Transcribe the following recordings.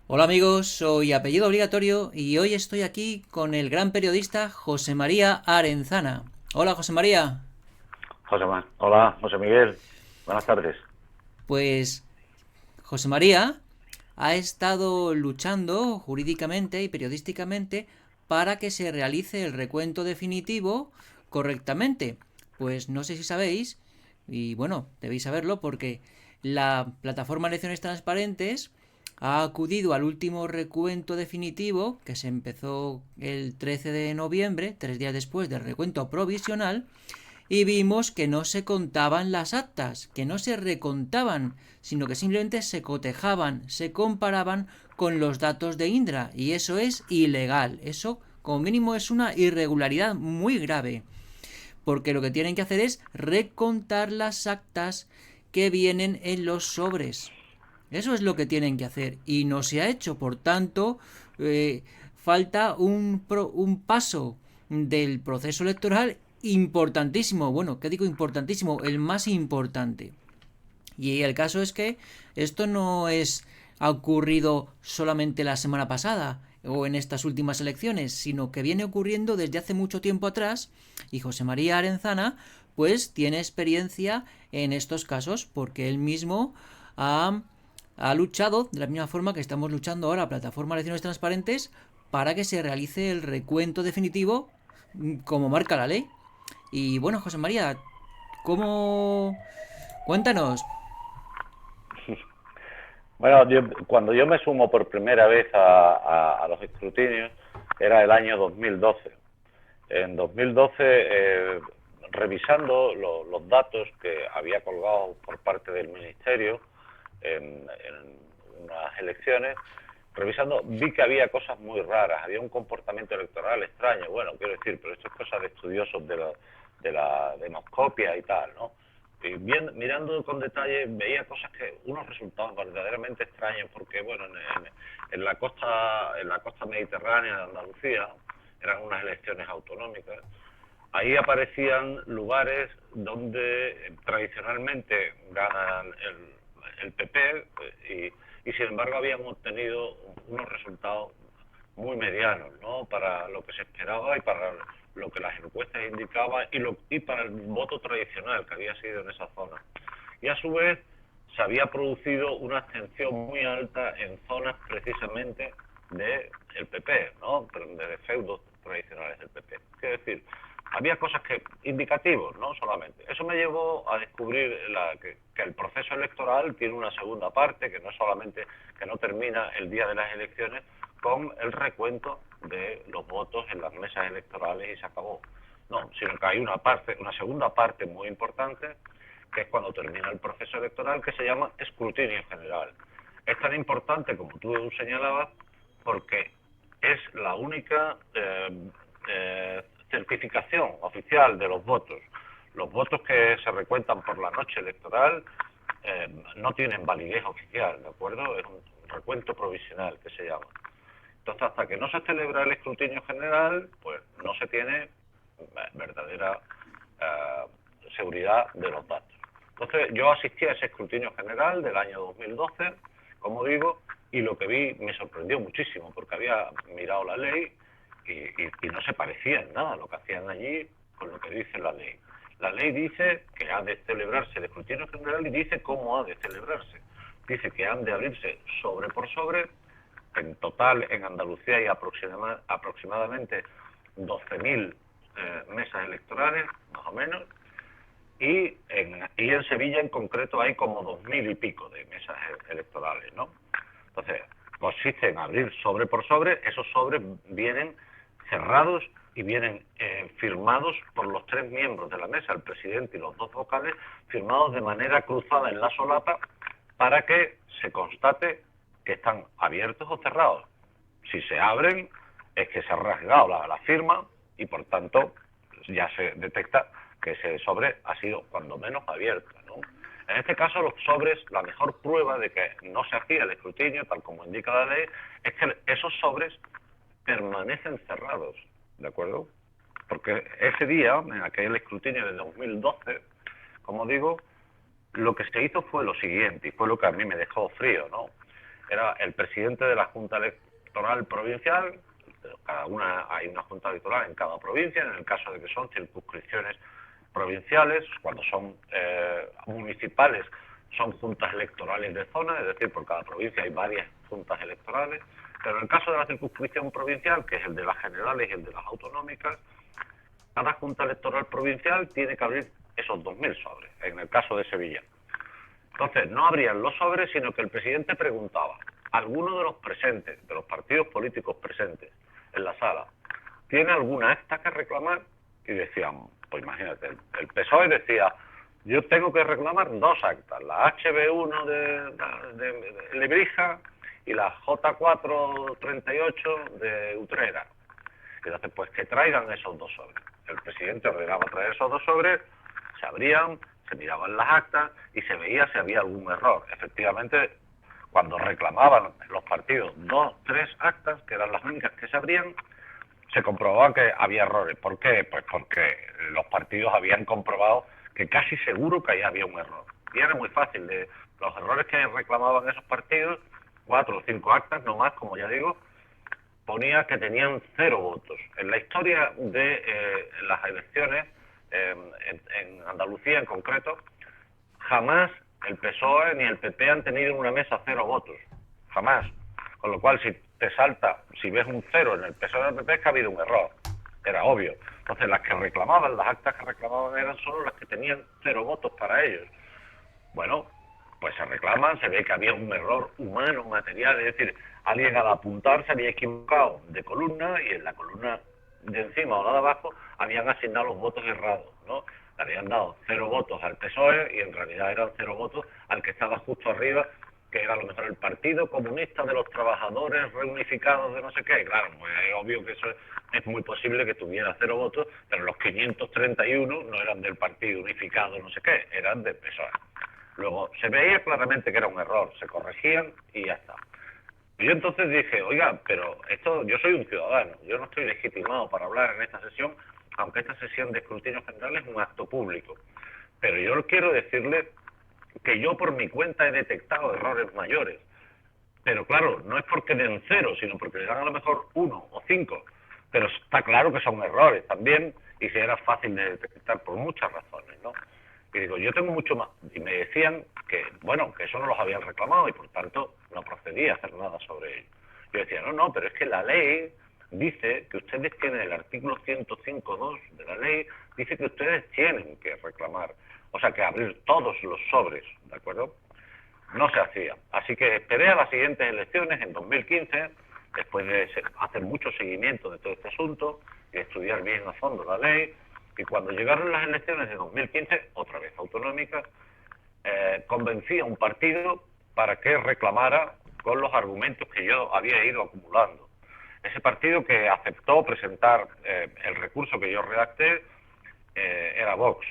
Hola amigos, soy Apellido Obligatorio y hoy estoy aquí con el gran periodista José María Arenzana. Hola José María. Hola, José Miguel. Buenas tardes. Pues José María ha estado luchando jurídicamente y periodísticamente para que se realice el recuento definitivo correctamente. Pues no sé si sabéis, y bueno, debéis saberlo porque la plataforma Elecciones Transparentes ha acudido al último recuento definitivo que se empezó el 13 de noviembre, 3 días después del recuento provisional, y vimos que no se contaban las actas, que no se recontaban, sino que simplemente se cotejaban, se comparaban con los datos de Indra, y eso es ilegal. Eso, como mínimo, es una irregularidad muy grave, porque lo que tienen que hacer es recontar las actas que vienen en los sobres. Eso es lo que tienen que hacer y no se ha hecho. Por tanto, falta un paso del proceso electoral importantísimo. Bueno, ¿qué digo importantísimo? El más importante. Y el caso es que esto no ha ocurrido solamente la semana pasada o en estas últimas elecciones, sino que viene ocurriendo desde hace mucho tiempo atrás y José María Arenzana pues tiene experiencia en estos casos porque él mismo ha, ha luchado de la misma forma que estamos luchando ahora Plataforma de Elecciones Transparentes para que se realice el recuento definitivo como marca la ley. Y bueno, José María, ¿cómo? Cuéntanos. Bueno, cuando yo me sumo por primera vez a los escrutinios era el año 2012. En 2012, revisando los datos que había colgado por parte del Ministerio en unas elecciones, revisando vi que había cosas muy raras, había un comportamiento electoral extraño. Bueno, quiero decir, pero esto es cosa de estudiosos de la demoscopia y tal, ¿no? Y mirando con detalle veía cosas que unos resultados verdaderamente extraños porque bueno en la costa mediterránea de Andalucía eran unas elecciones autonómicas. Ahí aparecían lugares donde tradicionalmente ganan el PP y sin embargo habían obtenido unos resultados muy medianos, ¿no? Para lo que se esperaba y para lo que las encuestas indicaban y para el voto tradicional que había sido en esa zona. Y a su vez se había producido una abstención muy alta en zonas precisamente del PP, ¿no? De feudos tradicionales del PP. Es decir, había cosas indicativos, no solamente. Eso me llevó a descubrir que el proceso electoral tiene una segunda parte, que no solamente, que no termina el día de las elecciones con el recuento de los votos en las mesas electorales y se acabó. No, sino que hay una segunda parte muy importante, que es cuando termina el proceso electoral, que se llama escrutinio general. Es tan importante, como tú señalabas, porque es la única certificación oficial de los votos. Los votos que se recuentan por la noche electoral no tienen validez oficial, ¿de acuerdo? Es un recuento provisional que se llama. Entonces, hasta que no se celebra el escrutinio general, pues no se tiene verdadera seguridad de los datos. Entonces, yo asistí a ese escrutinio general del año 2012, como digo, y lo que vi me sorprendió muchísimo, porque había mirado la ley y no se parecía en nada lo que hacían allí con lo que dice la ley. La ley dice que ha de celebrarse el escrutinio general y dice cómo ha de celebrarse. Dice que han de abrirse sobre por sobre. En total, en Andalucía hay aproximadamente 12.000 mesas electorales, más o menos, y en Sevilla en concreto hay como 2.000 y pico de mesas electorales, ¿no? Entonces, consiste en abrir sobre por sobre, esos sobres vienen cerrados y vienen firmados por los tres miembros de la mesa, el presidente y los dos vocales, firmados de manera cruzada en la solapa para que se constate que están abiertos o cerrados. Si se abren, es que se ha rasgado la firma y por tanto ya se detecta que ese sobre ha sido cuando menos abierto, ¿no? En este caso, los sobres, la mejor prueba de que no se hacía el escrutinio, tal como indica la ley, es que esos sobres permanecen cerrados, ¿de acuerdo? Porque ese día, en aquel escrutinio de 2012, como digo, lo que se hizo fue lo siguiente, y fue lo que a mí me dejó frío, ¿no? era el presidente de la Junta Electoral Provincial. Hay una junta electoral en cada provincia, en el caso de que son circunscripciones provinciales. Cuando son municipales son juntas electorales de zona, es decir, por cada provincia hay varias juntas electorales, pero en el caso de la circunscripción provincial, que es el de las generales y el de las autonómicas, cada junta electoral provincial tiene que abrir esos 2.000 sobres, en el caso de Sevilla. Entonces, no abrían los sobres, sino que el presidente preguntaba: ¿alguno de los presentes, de los partidos políticos presentes en la sala, tiene alguna acta que reclamar? Y decían, pues imagínate, el PSOE decía: yo tengo que reclamar 2 actas, la HB1 de Lebrija y la J438 de Utrera. Y entonces, pues que traigan esos 2 sobres. El presidente ordenaba traer esos 2 sobres, se abrían, se miraban las actas y se veía si había algún error. Efectivamente, cuando reclamaban los partidos 2, 3 actas, que eran las únicas que se abrían, se comprobaba que había errores. ¿Por qué? Pues porque los partidos habían comprobado que casi seguro que ahí había un error. Y era muy fácil. De los errores que reclamaban esos partidos, 4 o 5 actas, no más, como ya digo, ponía que tenían 0 votos. En la historia de las elecciones, en Andalucía en concreto, jamás el PSOE ni el PP han tenido en una mesa 0 votos. Jamás. Con lo cual, si te salta, si ves un 0 en el PSOE y el PP, es que ha habido un error. Era obvio. Entonces, las que reclamaban, las actas que reclamaban eran solo las que tenían 0 votos para ellos. Bueno, pues se reclaman, se ve que había un error humano, material, es decir, alguien al apuntar se había equivocado de columna y en la columna de encima o la de abajo habían asignado los votos errados, ¿no? Le habían dado 0 votos al PSOE y en realidad eran 0 votos al que estaba justo arriba, que era a lo mejor el Partido Comunista de los Trabajadores Reunificados de no sé qué. Claro, pues es obvio que eso es muy posible que tuviera 0 votos, pero los 531 no eran del Partido Unificado no sé qué, eran del PSOE. Luego, se veía claramente que era un error, se corregían y ya está. Y yo entonces dije, oiga, pero esto, yo soy un ciudadano, yo no estoy legitimado para hablar en esta sesión, aunque esta sesión de escrutinio general es un acto público. Pero yo quiero decirle que yo por mi cuenta he detectado errores mayores. Pero claro, no es porque den 0, sino porque le dan a lo mejor 1 o 5. Pero está claro que son errores también, y si era fácil de detectar por muchas razones, ¿no? Y digo, yo tengo mucho más. Y me decían que, bueno, que eso no los habían reclamado y por tanto no procedía a hacer nada sobre ello. Yo decía, no, pero es que la ley dice que ustedes tienen el artículo 105.2 de la ley, dice que ustedes tienen que reclamar, o sea, que abrir todos los sobres, ¿de acuerdo? No se hacía. Así que esperé a las siguientes elecciones, en 2015, después de hacer mucho seguimiento de todo este asunto y estudiar bien a fondo la ley, y cuando llegaron las elecciones de 2015, otra vez autonómicas, convencí a un partido para que reclamara con los argumentos que yo había ido acumulando. Ese partido que aceptó presentar el recurso que yo redacté era Vox.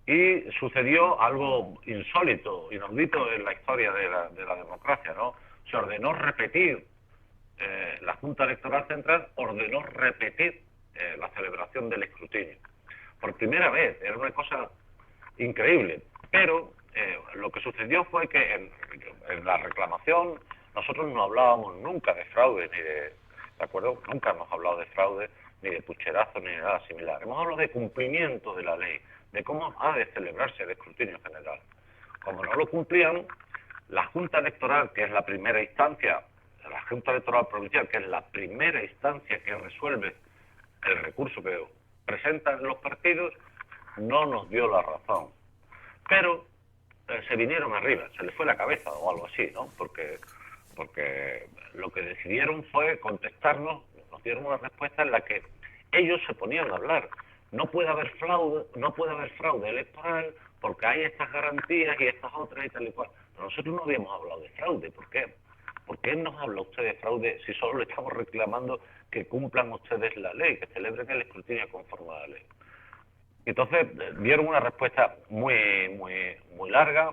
Y sucedió algo insólito, inaudito en la historia de la democracia, ¿no? Se ordenó repetir, la Junta Electoral Central ordenó repetir la celebración del escrutinio. Por primera vez, era una cosa increíble. Pero lo que sucedió fue que en la reclamación nosotros no hablábamos nunca de fraude, ¿de acuerdo? Nunca hemos hablado de fraude, ni de pucherazo, ni de nada similar. Hemos hablado de cumplimiento de la ley, de cómo ha de celebrarse el escrutinio general. Como no lo cumplían, la Junta Electoral, que es la primera instancia, la Junta Electoral Provincial, que es la primera instancia que resuelve el recurso que presentan los partidos, no nos dio la razón. Pero se vinieron arriba, se les fue la cabeza o algo así, ¿no? Porque lo que decidieron fue contestarnos, nos dieron una respuesta en la que ellos se ponían a hablar. No puede haber fraude electoral porque hay estas garantías y estas otras y tal y cual. Pero nosotros no habíamos hablado de fraude. ¿Por qué? ¿Por qué nos habla usted de fraude si solo le estamos reclamando que cumplan ustedes la ley, que celebren el escrutinio conforme a la ley? Entonces dieron una respuesta muy larga,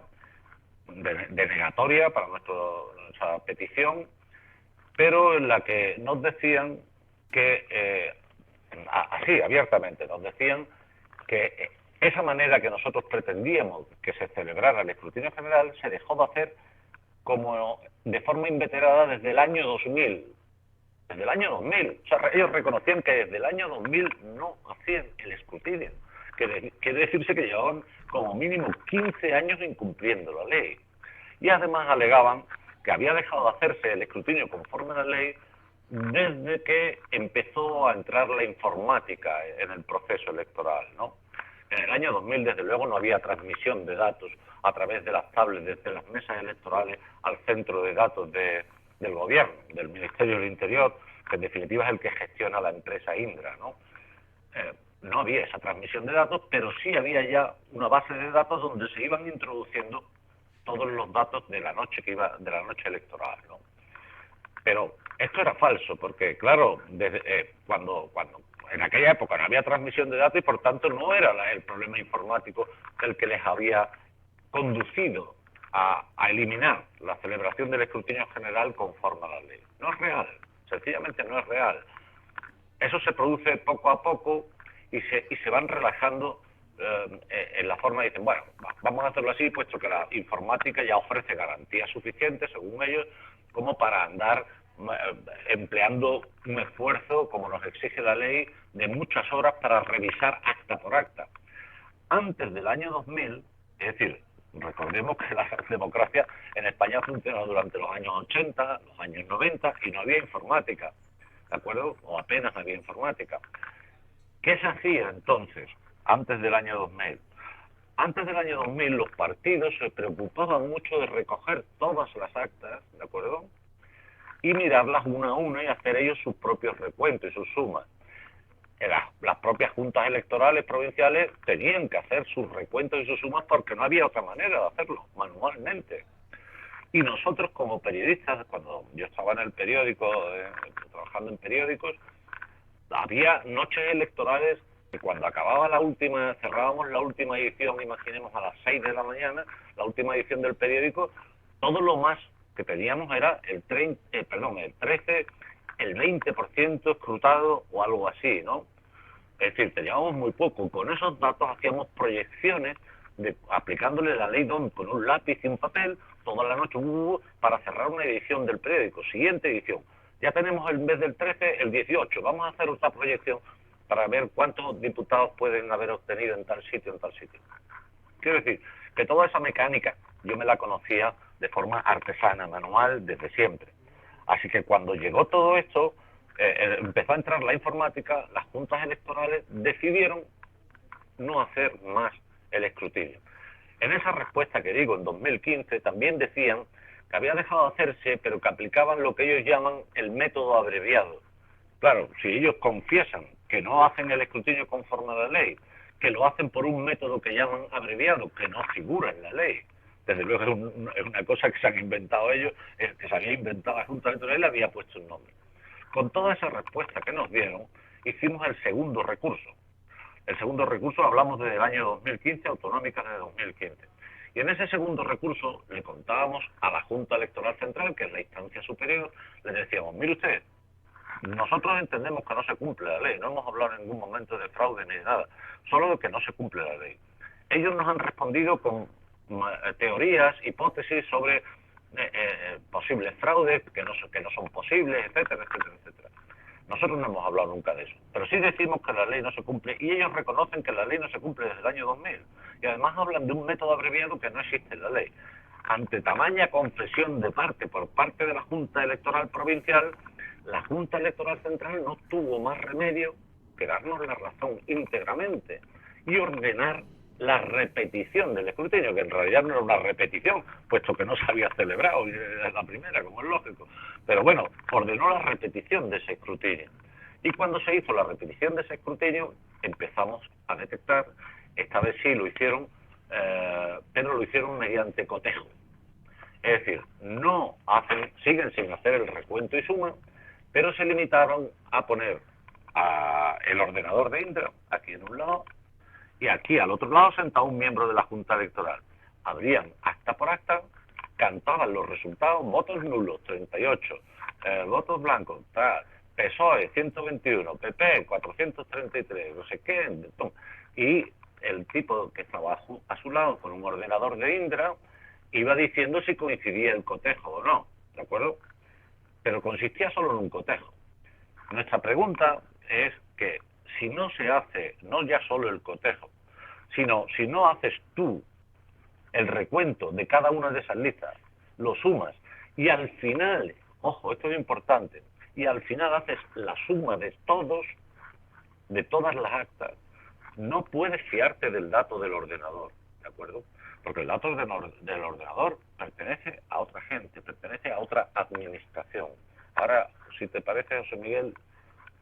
denegatoria para nuestra petición, pero en la que nos decían que, así abiertamente, nos decían que esa manera que nosotros pretendíamos que se celebrara el escrutinio general se dejó de hacer como de forma inveterada desde el año 2000. Desde el año 2000. O sea, ellos reconocían que desde el año 2000 no hacían el escrutinio. Quiere decirse que llevaban como mínimo 15 años incumpliendo la ley. Y además alegaban que había dejado de hacerse el escrutinio conforme a la ley desde que empezó a entrar la informática en el proceso electoral, ¿no? En el año 2000, desde luego, no había transmisión de datos a través de las tablets, desde las mesas electorales al centro de datos del gobierno, del Ministerio del Interior, que en definitiva es el que gestiona la empresa Indra, ¿no? No había esa transmisión de datos, pero sí había ya una base de datos donde se iban introduciendo todos los datos de la noche de la noche electoral, ¿no? Pero esto era falso, porque claro, cuando en aquella época no había transmisión de datos y por tanto no era el problema informático el que les había conducido a eliminar la celebración del escrutinio general conforme a la ley. No es real, sencillamente no es real. Eso se produce poco a poco y se van relajando en la forma, dicen, bueno, vamos a hacerlo así, puesto que la informática ya ofrece garantías suficientes, según ellos, como para andar empleando un esfuerzo, como nos exige la ley, de muchas horas para revisar acta por acta. Antes del año 2000, es decir, recordemos que la democracia en España funcionó durante los años 80, los años 90, y no había informática, ¿de acuerdo? O apenas había informática. ¿Qué se hacía entonces, antes del año 2000? Antes del año 2000 los partidos se preocupaban mucho de recoger todas las actas, ¿de acuerdo? Y mirarlas una a una y hacer ellos sus propios recuentos y sus sumas. Las propias juntas electorales provinciales tenían que hacer sus recuentos y sus sumas porque no había otra manera de hacerlo, manualmente. Y nosotros como periodistas, cuando yo estaba en el periódico, trabajando en periódicos, había noches electorales que cuando acababa la última, cerrábamos la última edición, imaginemos a las 6 de la mañana, la última edición del periódico, todo lo más que teníamos era el 13, el 20% escrutado o algo así, ¿no? Es decir, teníamos muy poco. Con esos datos hacíamos proyecciones aplicándole la ley DOM con un lápiz y un papel toda la noche para cerrar una edición del periódico. Siguiente edición. Ya tenemos en vez del 13, el 18. Vamos a hacer otra proyección para ver cuántos diputados pueden haber obtenido en tal sitio, en tal sitio. Quiero decir, que toda esa mecánica yo me la conocía de forma artesana, manual, desde siempre. Así que cuando llegó todo esto, empezó a entrar la informática, las juntas electorales decidieron no hacer más el escrutinio. En esa respuesta que digo, en 2015, también decían que había dejado de hacerse, pero que aplicaban lo que ellos llaman el método abreviado. Claro, si ellos confiesan que no hacen el escrutinio conforme a la ley, que lo hacen por un método que llaman abreviado, que no figura en la ley, desde luego es una cosa que se han inventado ellos, que se había inventado la Junta Electoral y le había puesto un nombre. Con toda esa respuesta que nos dieron, hicimos el segundo recurso. El segundo recurso hablamos desde el año 2015, autonómicas de 2015. Y en ese segundo recurso le contábamos a la Junta Electoral Central, que es la instancia superior, le decíamos, mire usted, nosotros entendemos que no se cumple la ley, no hemos hablado en ningún momento de fraude ni de nada, solo de que no se cumple la ley. Ellos nos han respondido con teorías, hipótesis sobre posibles fraudes, que no son posibles, etcétera, etcétera, etcétera. Nosotros no hemos hablado nunca de eso, pero sí decimos que la ley no se cumple y ellos reconocen que la ley no se cumple desde el año 2000 y además hablan de un método abreviado que no existe en la ley. Ante tamaña confesión de parte por parte de la Junta Electoral Provincial, la Junta Electoral Central no tuvo más remedio que darnos la razón íntegramente y ordenar la repetición del escrutinio, que en realidad no era una repetición, puesto que no se había celebrado, y es la primera, como es lógico. Pero bueno, ordenó la repetición de ese escrutinio. Y cuando se hizo la repetición de ese escrutinio, empezamos a detectar, esta vez sí lo hicieron, pero lo hicieron mediante cotejo. Es decir, siguen sin hacer el recuento y suma, pero se limitaron a poner el ordenador de Indra aquí en un lado, y aquí al otro lado sentado un miembro de la Junta Electoral. Abrían acta por acta, cantaban los resultados, votos nulos, 38, votos blancos, PSOE, 121, PP, 433, no sé qué, y el tipo que estaba a su lado con un ordenador de Indra iba diciendo si coincidía el cotejo o no, ¿de acuerdo? Pero consistía solo en un cotejo. Nuestra pregunta es que si no se hace, no ya solo el cotejo, sino si no haces tú el recuento de cada una de esas listas, lo sumas y al final, ojo, esto es importante, y al final haces la suma de todas las actas, no puedes fiarte del dato del ordenador, ¿de acuerdo? Porque el dato del ordenador pertenece a otra gente, pertenece a otra administración. Ahora, si te parece, José Miguel,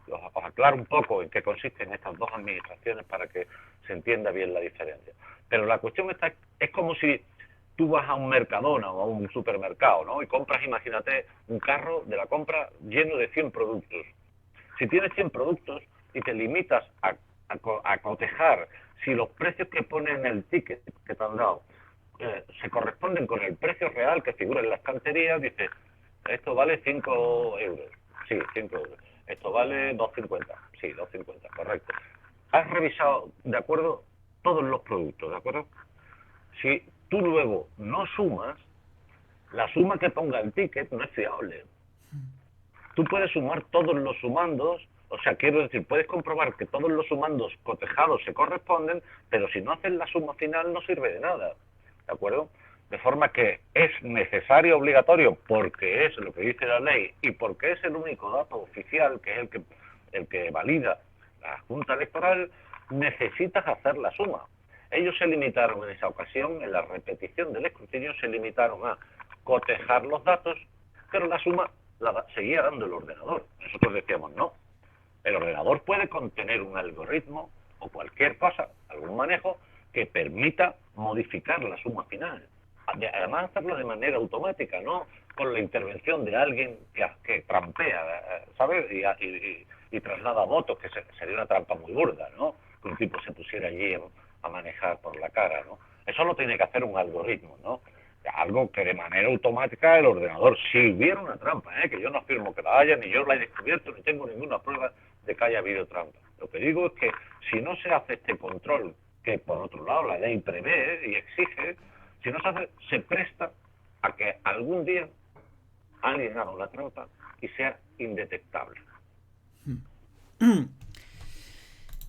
os aclaro un poco en qué consisten estas dos administraciones para que se entienda bien la diferencia. Pero la cuestión está, es como si tú vas a un Mercadona o a un supermercado, ¿no? Y compras, imagínate, un carro de la compra lleno de 100 productos. Si tienes 100 productos y te limitas a cotejar si los precios que ponen en el ticket que te han dado se corresponden con el precio real que figura en la estantería, dices, esto vale 5 euros. Sí, 5 euros. Esto vale 2,50. Sí, 2,50, correcto. Has revisado, ¿de acuerdo?, todos los productos, ¿de acuerdo? Si tú luego no sumas, la suma que ponga el ticket no es fiable. Tú puedes sumar todos los sumandos, o sea, quiero decir, puedes comprobar que todos los sumandos cotejados se corresponden, pero si no haces la suma final no sirve de nada, ¿de acuerdo? De forma que es necesario, obligatorio, porque es lo que dice la ley y porque es el único dato oficial, que es el que valida la Junta Electoral, necesitas hacer la suma. Ellos se limitaron en esa ocasión, en la repetición del escrutinio, se limitaron a cotejar los datos, pero la suma seguía dando el ordenador. Nosotros decíamos, no, el ordenador puede contener un algoritmo o cualquier cosa, algún manejo, que permita modificar la suma final. Además, hacerlo de manera automática, no con la intervención de alguien que trampea, ¿sabes? Y traslada votos, que sería una trampa muy burda, ¿no? Que un tipo se pusiera allí a manejar por la cara, ¿no? Eso lo tiene que hacer un algoritmo, ¿no? Algo que de manera automática el ordenador, si hubiera una trampa, que yo no afirmo que la haya, ni yo la he descubierto, ni tengo ninguna prueba de que haya habido trampa. Lo que digo es que si no se hace este control, que por otro lado la ley prevé y exige, si no se hace, se presta a que algún día alguien haga una trampa y sea indetectable.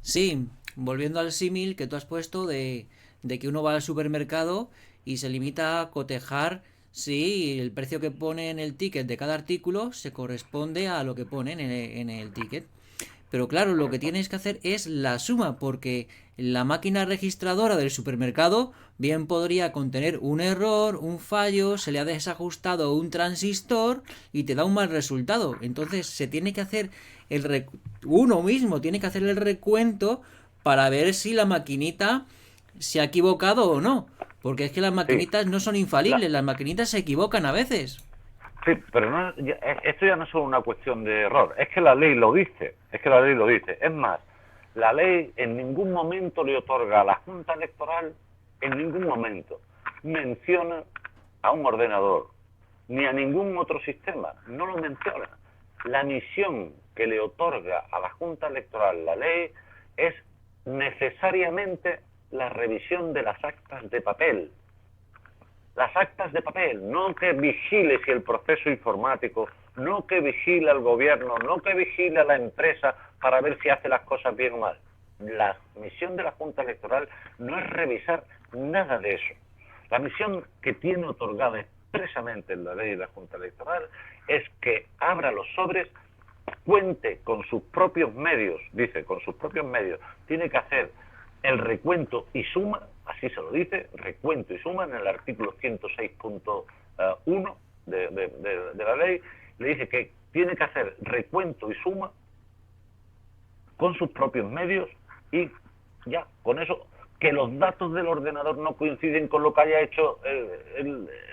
Sí, volviendo al símil que tú has puesto de que uno va al supermercado y se limita a cotejar si el precio que pone en el ticket de cada artículo se corresponde a lo que pone en el ticket. Pero claro, lo que tienes que hacer es la suma, porque la máquina registradora del supermercado bien podría contener un error, un fallo, se le ha desajustado un transistor y te da un mal resultado. Entonces se tiene que hacer uno mismo tiene que hacer el recuento para ver si la maquinita se ha equivocado o no. Porque es que las Sí, maquinitas no son infalibles, las maquinitas se equivocan a veces. sí, pero no, esto ya no es solo una cuestión de error, es que la ley lo dice, es que la ley lo dice. Es más, la ley en ningún momento le otorga a la Junta Electoral, en ningún momento, menciona a un ordenador, ni a ningún otro sistema, no lo menciona. La misión que le otorga a la Junta Electoral la ley es necesariamente la revisión de las actas de papel. Las actas de papel, no que vigile si el proceso informático, no que vigile al gobierno, no que vigile a la empresa para ver si hace las cosas bien o mal. La misión de la Junta Electoral no es revisar nada de eso. La misión que tiene otorgada expresamente en la ley de la Junta Electoral es que abra los sobres, cuente con sus propios medios, dice, con sus propios medios, tiene que hacer el recuento y suma, así se lo dice, recuento y suma en el artículo 106.1 de la ley, le dice que tiene que hacer recuento y suma con sus propios medios y ya, con eso, que los datos del ordenador no coinciden con lo que haya hecho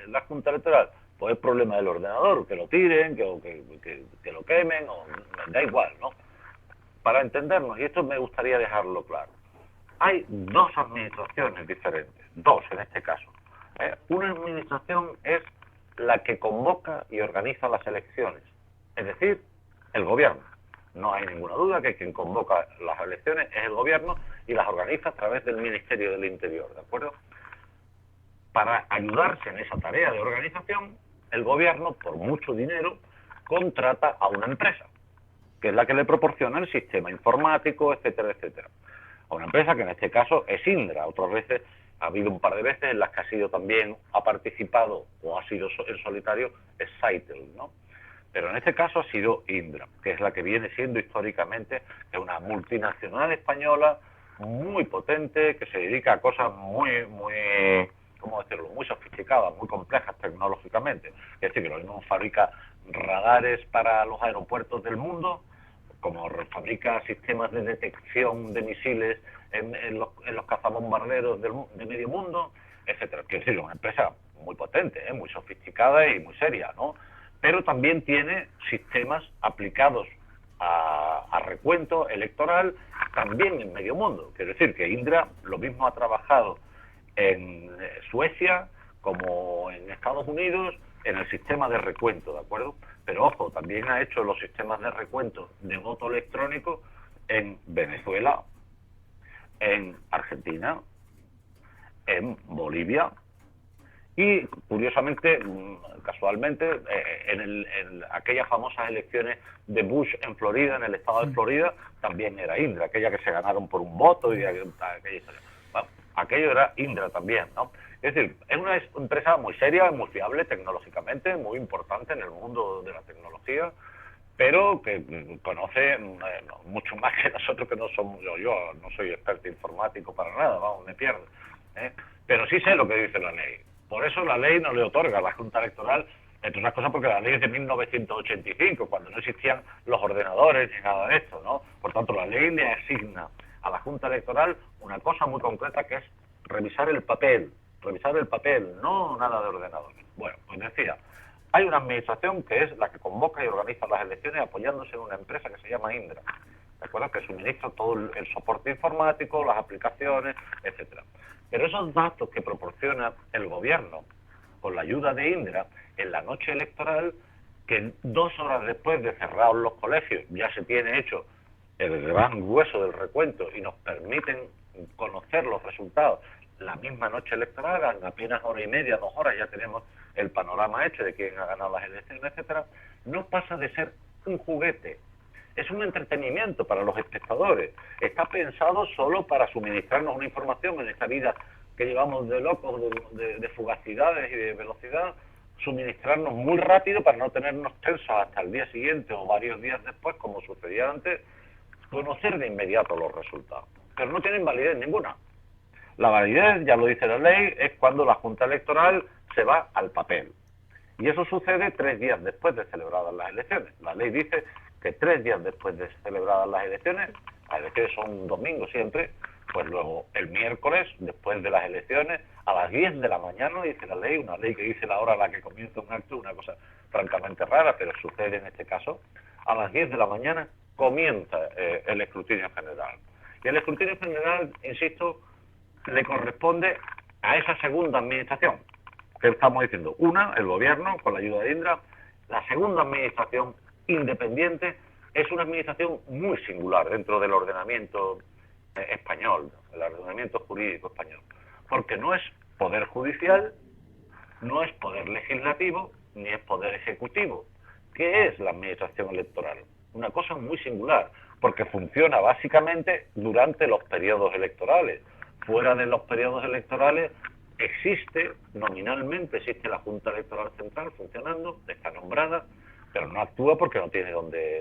la Junta Electoral, pues es problema del ordenador, que lo tiren, que lo quemen, o da igual, ¿no? Para entendernos, y esto me gustaría dejarlo claro, hay dos administraciones diferentes, dos en este caso. Una administración es la que convoca y organiza las elecciones, es decir, el gobierno. No hay ninguna duda que quien convoca las elecciones es el gobierno y las organiza a través del Ministerio del Interior, ¿de acuerdo? para ayudarse en esa tarea de organización, el gobierno, por mucho dinero, contrata a una empresa, que es la que le proporciona el sistema informático, etcétera, etcétera. A una empresa que en este caso es Indra. Otras veces, ha habido un par de veces en las que ha sido también, ha participado o ha sido en solitario, es Saitel, ¿no? Pero en este caso ha sido Indra, que es la que viene siendo históricamente una multinacional española muy potente, que se dedica a cosas ¿cómo decirlo?, muy sofisticadas, muy complejas tecnológicamente. Es decir, que lo mismo fabrica radares para los aeropuertos del mundo, como fabrica sistemas de detección de misiles en los cazabombarderos de medio mundo, etcétera. Quiero decir, una empresa muy potente, muy sofisticada y muy seria, ¿no? Pero también tiene sistemas aplicados a recuento electoral también en medio mundo. Quiero decir que Indra lo mismo ha trabajado en Suecia como en Estados Unidos en el sistema de recuento, ¿de acuerdo? Pero ojo, también ha hecho los sistemas de recuento de voto electrónico en Venezuela, en Argentina, en Bolivia y, curiosamente, casualmente, en aquellas famosas elecciones de Bush en Florida, en el estado de Florida, también era Indra, aquella que se ganaron por un voto y aquella historia. Bueno, aquello era Indra también, ¿no? Es decir, es una empresa muy seria, muy fiable tecnológicamente, muy importante en el mundo de la tecnología, pero que conoce mucho más que nosotros, que no somos, yo no soy experto informático para nada, vamos, me pierdo, ¿eh? Pero sí sé lo que dice la ley. Por eso la ley no le otorga a la Junta Electoral, entre otras cosas porque la ley es de 1985, cuando no existían los ordenadores ni nada de esto, ¿no? Por tanto, la ley le asigna a la Junta Electoral una cosa muy concreta, que es revisar el papel, no nada de ordenadores. Bueno, pues decía, hay una administración que es la que convoca y organiza las elecciones apoyándose en una empresa que se llama Indra, ¿de acuerdo?, que suministra todo el soporte informático, las aplicaciones, etcétera. Pero esos datos que proporciona el gobierno con la ayuda de Indra en la noche electoral, que 2 horas después de cerrados los colegios ya se tiene hecho el gran grueso del recuento y nos permiten conocer los resultados la misma noche electoral, en apenas hora y media, 2 horas, ya tenemos el panorama hecho de quién ha ganado las elecciones, etcétera, no pasa de ser un juguete. Es un entretenimiento para los espectadores. Está pensado solo para suministrarnos una información en esta vida que llevamos de locos, de fugacidades y de velocidad, suministrarnos muy rápido para no tenernos tensos hasta el día siguiente o varios días después, como sucedía antes, conocer de inmediato los resultados. Pero no tienen validez ninguna. La validez, ya lo dice la ley, es cuando la Junta Electoral se va al papel. Y eso sucede 3 días después de celebradas las elecciones. La ley dice que 3 días después de celebradas las elecciones son un domingo siempre, pues luego el miércoles, después de las elecciones, a las 10 de la mañana, dice la ley, una ley que dice la hora a la que comienza un acto, una cosa francamente rara, pero sucede en este caso, a las 10 de la mañana comienza el escrutinio general. Y el escrutinio general, insisto, le corresponde a esa segunda administración, que estamos diciendo. Una, el gobierno, con la ayuda de Indra. La segunda administración, independiente, es una administración muy singular dentro del ordenamiento español, el ordenamiento jurídico español, porque no es poder judicial, no es poder legislativo, ni es poder ejecutivo. ¿Qué es la administración electoral? Una cosa muy singular, porque funciona básicamente durante los periodos electorales. Fuera de los periodos electorales nominalmente existe la Junta Electoral Central funcionando, está nombrada, pero no actúa porque no tiene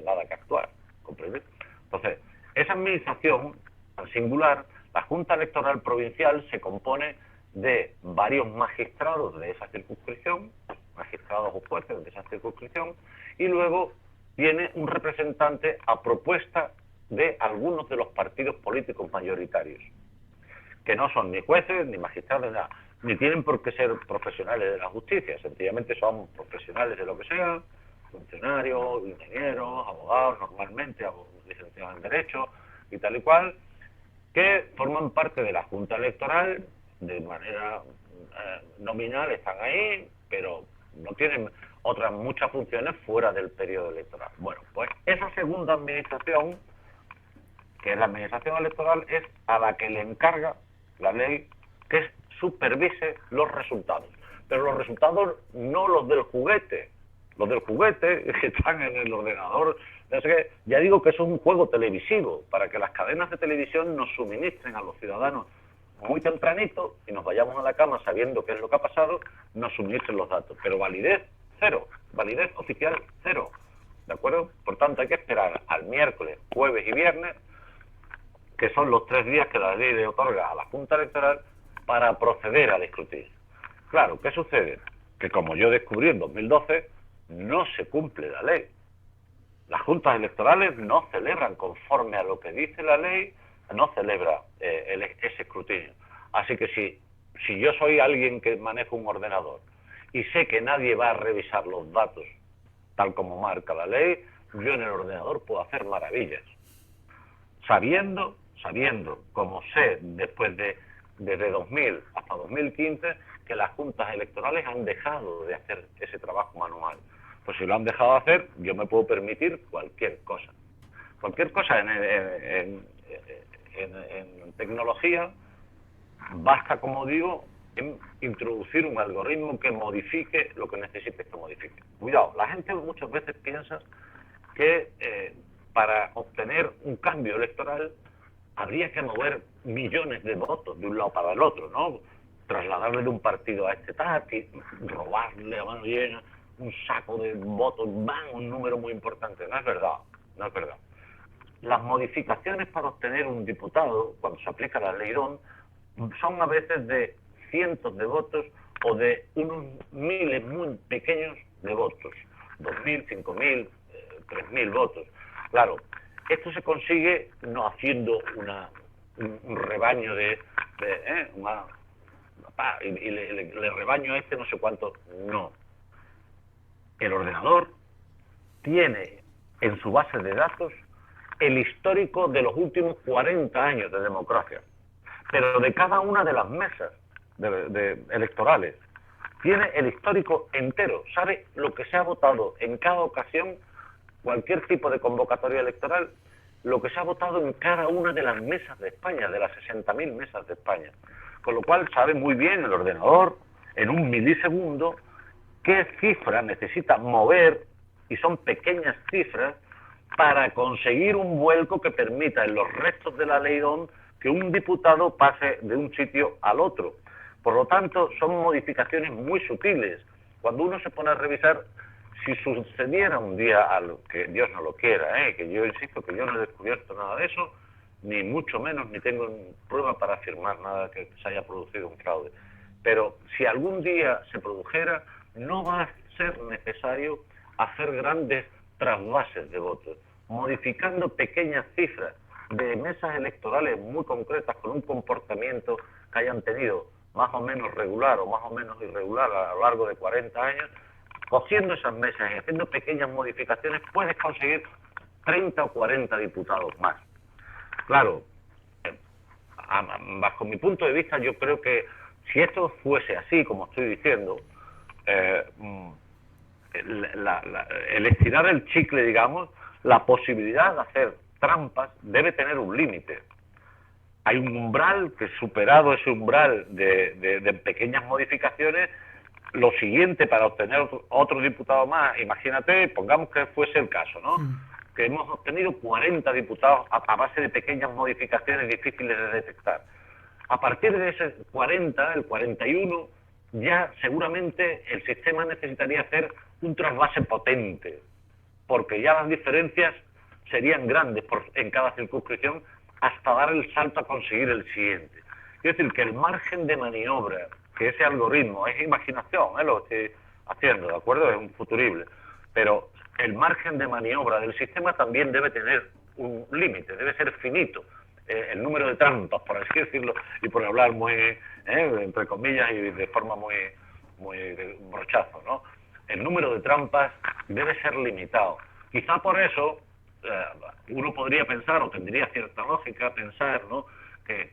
nada que actuar, ¿comprendes? Entonces, esa administración tan singular, la Junta Electoral Provincial, se compone de varios magistrados de esa circunscripción, magistrados o jueces de esa circunscripción, y luego tiene un representante a propuesta de algunos de los partidos políticos mayoritarios, que no son ni jueces, ni magistrados, ni tienen por qué ser profesionales de la justicia, sencillamente son profesionales de lo que sea, funcionarios, ingenieros, abogados, normalmente licenciados en Derecho y tal y cual, que forman parte de la Junta Electoral de manera nominal, están ahí, pero no tienen otras muchas funciones fuera del periodo electoral. Bueno, pues esa segunda administración, que es la administración electoral, es a la que le encarga la ley, que es supervise los resultados. Pero los resultados no los del juguete. Los del juguete que están en el ordenador. No sé qué. Ya digo que eso es un juego televisivo, para que las cadenas de televisión nos suministren a los ciudadanos muy tempranito y nos vayamos a la cama sabiendo qué es lo que ha pasado, nos suministren los datos. Pero validez cero, validez oficial cero. ¿De acuerdo? Por tanto, hay que esperar al miércoles, jueves y viernes, que son los 3 días que la ley le otorga a la Junta Electoral para proceder al escrutinio. Claro, ¿qué sucede? Que como yo descubrí en 2012, no se cumple la ley. Las juntas electorales no celebran conforme a lo que dice la ley, no celebra ese escrutinio. Así que si yo soy alguien que maneja un ordenador y sé que nadie va a revisar los datos tal como marca la ley, yo en el ordenador puedo hacer maravillas. Sabiendo, como sé desde 2000 hasta 2015, que las juntas electorales han dejado de hacer ese trabajo manual. Pues si lo han dejado de hacer, yo me puedo permitir cualquier cosa. Cualquier cosa en tecnología, basta, como digo, en introducir un algoritmo que modifique lo que necesites que modifique. Cuidado, la gente muchas veces piensa que para obtener un cambio electoral habría que mover millones de votos de un lado para el otro, ¿no? Trasladarle de un partido a este tal, robarle a mano llena un saco de votos, un número muy importante. No es verdad, no es verdad. Las modificaciones para obtener un diputado, cuando se aplica la ley DON, son a veces de cientos de votos o de unos miles muy pequeños de votos, 2.000, 5.000, 3.000 votos. Claro, esto se consigue no haciendo un rebaño y le rebaño a este no sé cuánto, no. El ordenador tiene en su base de datos el histórico de los últimos 40 años de democracia, pero de cada una de las mesas electorales. Tiene el histórico entero, sabe lo que se ha votado en cada ocasión, cualquier tipo de convocatoria electoral, lo que se ha votado en cada una de las mesas de España, de las 60.000 mesas de España. Con lo cual sabe muy bien el ordenador, en un milisegundo, qué cifras necesita mover, y son pequeñas cifras, para conseguir un vuelco que permita en los restos de la ley DON que un diputado pase de un sitio al otro. Por lo tanto, son modificaciones muy sutiles. Cuando uno se pone a revisar, si sucediera un día algo, que Dios no lo quiera, que yo insisto que yo no he descubierto nada de eso, ni mucho menos, ni tengo prueba para afirmar nada que se haya producido un fraude. Pero si algún día se produjera, no va a ser necesario hacer grandes trasvases de votos, modificando pequeñas cifras de mesas electorales muy concretas con un comportamiento que hayan tenido más o menos regular o más o menos irregular a lo largo de 40 años, cogiendo esas mesas y haciendo pequeñas modificaciones, puedes conseguir 30 o 40 diputados más. Claro, bajo mi punto de vista, yo creo que si esto fuese así, como estoy diciendo, el estirar el chicle, digamos, la posibilidad de hacer trampas debe tener un límite. Hay un umbral que, superado ese umbral de pequeñas modificaciones, lo siguiente para obtener otro diputado más, imagínate, pongamos que fuese el caso, ¿no? Que hemos obtenido 40 diputados a base de pequeñas modificaciones difíciles de detectar. A partir de ese 40, el 41, ya seguramente el sistema necesitaría hacer un trasvase potente, porque ya las diferencias serían grandes en cada circunscripción hasta dar el salto a conseguir el siguiente. Es decir, que el margen de maniobra, que ese algoritmo, es imaginación, lo estoy haciendo, ¿de acuerdo? Es un futurible, pero el margen de maniobra del sistema también debe tener un límite, debe ser finito. El número de trampas, por así decirlo, y por hablar muy, entre comillas, y de forma muy brochazo, ¿no? El número de trampas debe ser limitado. Quizá por eso uno podría pensar, o tendría cierta lógica pensar, ¿no? Que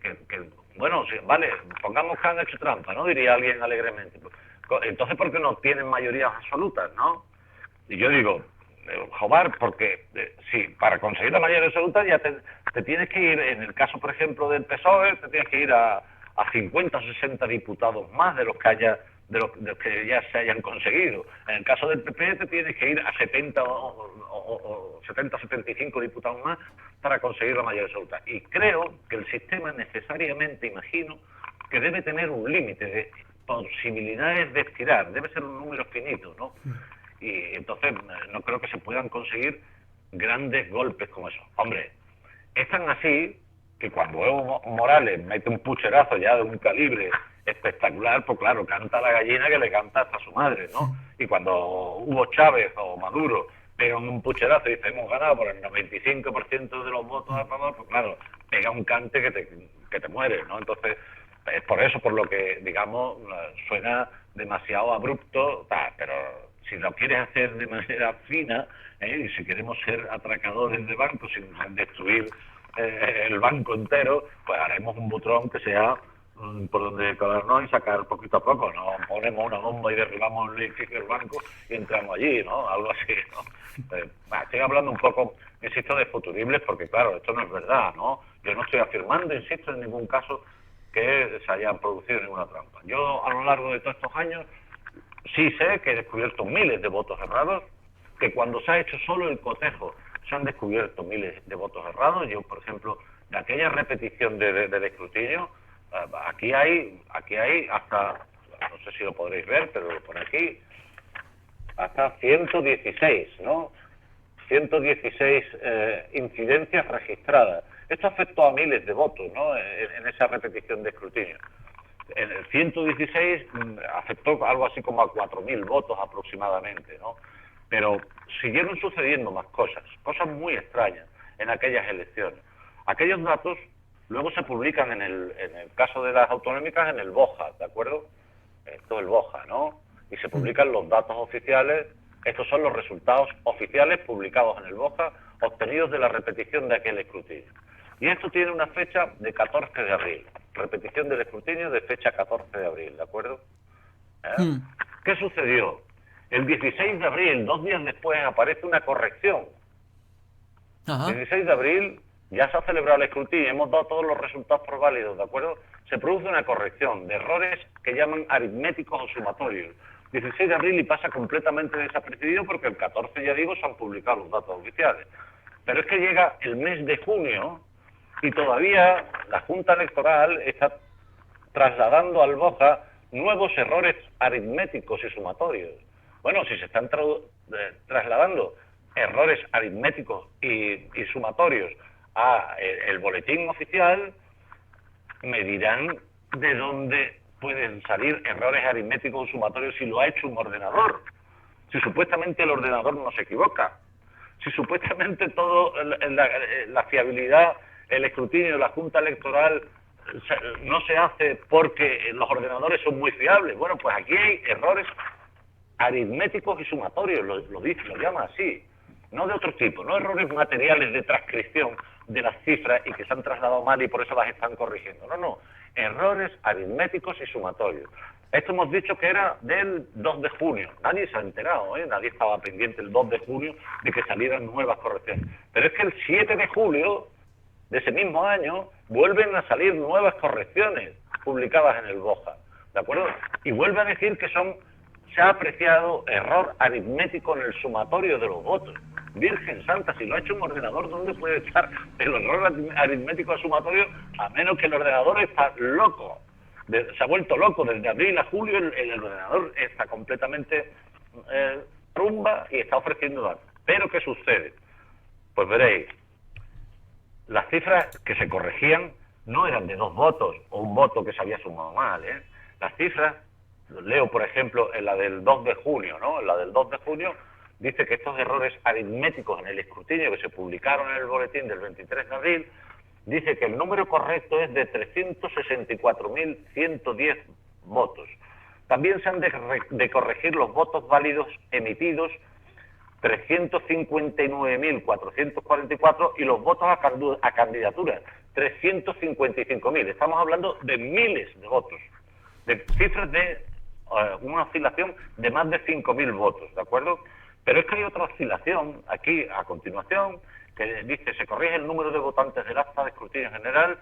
bueno, sí, vale, pongamos que han hecho trampa, ¿no? Diría alguien alegremente. Entonces, ¿por qué no tienen mayorías absolutas, no? Y yo digo, joder, porque sí, para conseguir la mayoría absoluta ya te tienes que ir, en el caso, por ejemplo, del PSOE, te tienes que ir a a 50 o 60 diputados más de los que de los que ya se hayan conseguido. En el caso del PP te tienes que ir a 70 o 70 o 75 diputados más para conseguir la mayoría absoluta. Y creo que el sistema necesariamente, imagino, que debe tener un límite de posibilidades de estirar, debe ser un número finito, ¿no? Y entonces no creo que se puedan conseguir grandes golpes como esos. Hombre, es tan así que cuando Evo Morales mete un pucherazo ya de un calibre espectacular, pues claro, canta la gallina que le canta hasta su madre, ¿no? Y cuando Hugo Chávez o Maduro pegan un pucherazo y dicen hemos ganado por el 95% de los votos a favor, pues claro, pega un cante que te mueres, ¿no? Entonces, es por eso por lo que, digamos, suena demasiado abrupto, pero si lo quieres hacer de manera fina, y si queremos ser atracadores de bancos sin destruir el banco entero, pues haremos un butrón que sea por donde colarnos y sacar poquito a poco, no ponemos una bomba y derribamos el edificio del banco y entramos allí, ¿no? Algo así, ¿no? Estoy hablando un poco, insisto, de futuribles porque, claro, esto no es verdad, ¿no? Yo no estoy afirmando, insisto, en ningún caso que se haya producido ninguna trampa. Yo, a lo largo de todos estos años, sí sé que he descubierto miles de votos errados, que cuando se ha hecho solo el cotejo se han descubierto miles de votos errados. Yo, por ejemplo, de aquella repetición del escrutinio, aquí hay hasta, no sé si lo podréis ver, pero por aquí, hasta 116, ¿no? 116 incidencias registradas. Esto afectó a miles de votos, ¿no? En esa repetición de escrutinio. En el 116 afectó algo así como a 4.000 votos aproximadamente, ¿no? Pero siguieron sucediendo más cosas muy extrañas en aquellas elecciones. Aquellos datos luego se publican en el caso de las autonómicas en el BOJA, ¿de acuerdo? Esto es el BOJA, ¿no? Y se publican los datos oficiales. Estos son los resultados oficiales publicados en el BOJA obtenidos de la repetición de aquel escrutinio. Y esto tiene una fecha de 14 de abril. Repetición del escrutinio de fecha 14 de abril, ¿de acuerdo? ¿Qué sucedió? El 16 de abril, 2 días después, aparece una corrección. El 16 de abril ya se ha celebrado el escrutinio, hemos dado todos los resultados por válidos, ¿de acuerdo? Se produce una corrección de errores que llaman aritméticos o sumatorios. 16 de abril y pasa completamente desapercibido porque el 14, ya digo, se han publicado los datos oficiales. Pero es que llega el mes de junio y todavía la Junta Electoral está trasladando al BOJA nuevos errores aritméticos y sumatorios. Bueno, si se están trasladando errores aritméticos y sumatorios a el boletín oficial, me dirán de dónde pueden salir errores aritméticos o sumatorios si lo ha hecho un ordenador. Si supuestamente el ordenador no se equivoca. Si supuestamente todo la fiabilidad, el escrutinio de la Junta Electoral no se hace porque los ordenadores son muy fiables. Bueno, pues aquí hay errores aritméticos y sumatorios, lo dice, lo llama así, no de otro tipo, no errores materiales de transcripción de las cifras y que se han trasladado mal y por eso las están corrigiendo, no, errores aritméticos y sumatorios. Esto hemos dicho que era del 2 de junio, nadie se ha enterado, nadie estaba pendiente el 2 de junio de que salieran nuevas correcciones, pero es que el 7 de julio de ese mismo año vuelven a salir nuevas correcciones publicadas en el BOJA, ¿de acuerdo? Y vuelve a decir que se ha apreciado error aritmético en el sumatorio de los votos. Virgen Santa, si lo ha hecho un ordenador, ¿dónde puede estar el error aritmético al sumatorio? A menos que el ordenador está loco. Se ha vuelto loco desde abril a julio, el ordenador está completamente rumba y está ofreciendo datos. Pero ¿qué sucede? Pues veréis, las cifras que se corregían no eran de 2 votos o un voto que se había sumado mal, Las cifras, leo por ejemplo en la del 2 de junio, ¿no? En la del 2 de junio dice que estos errores aritméticos en el escrutinio que se publicaron en el boletín del 23 de abril, dice que el número correcto es de 364.110 votos. También se han de corregir los votos válidos emitidos 359.444 y los votos a candidaturas 355.000. Estamos hablando de miles de votos, de cifras de una oscilación de más de 5.000 votos, ¿de acuerdo? Pero es que hay otra oscilación aquí a continuación que dice se corrige el número de votantes del acta de escrutinio general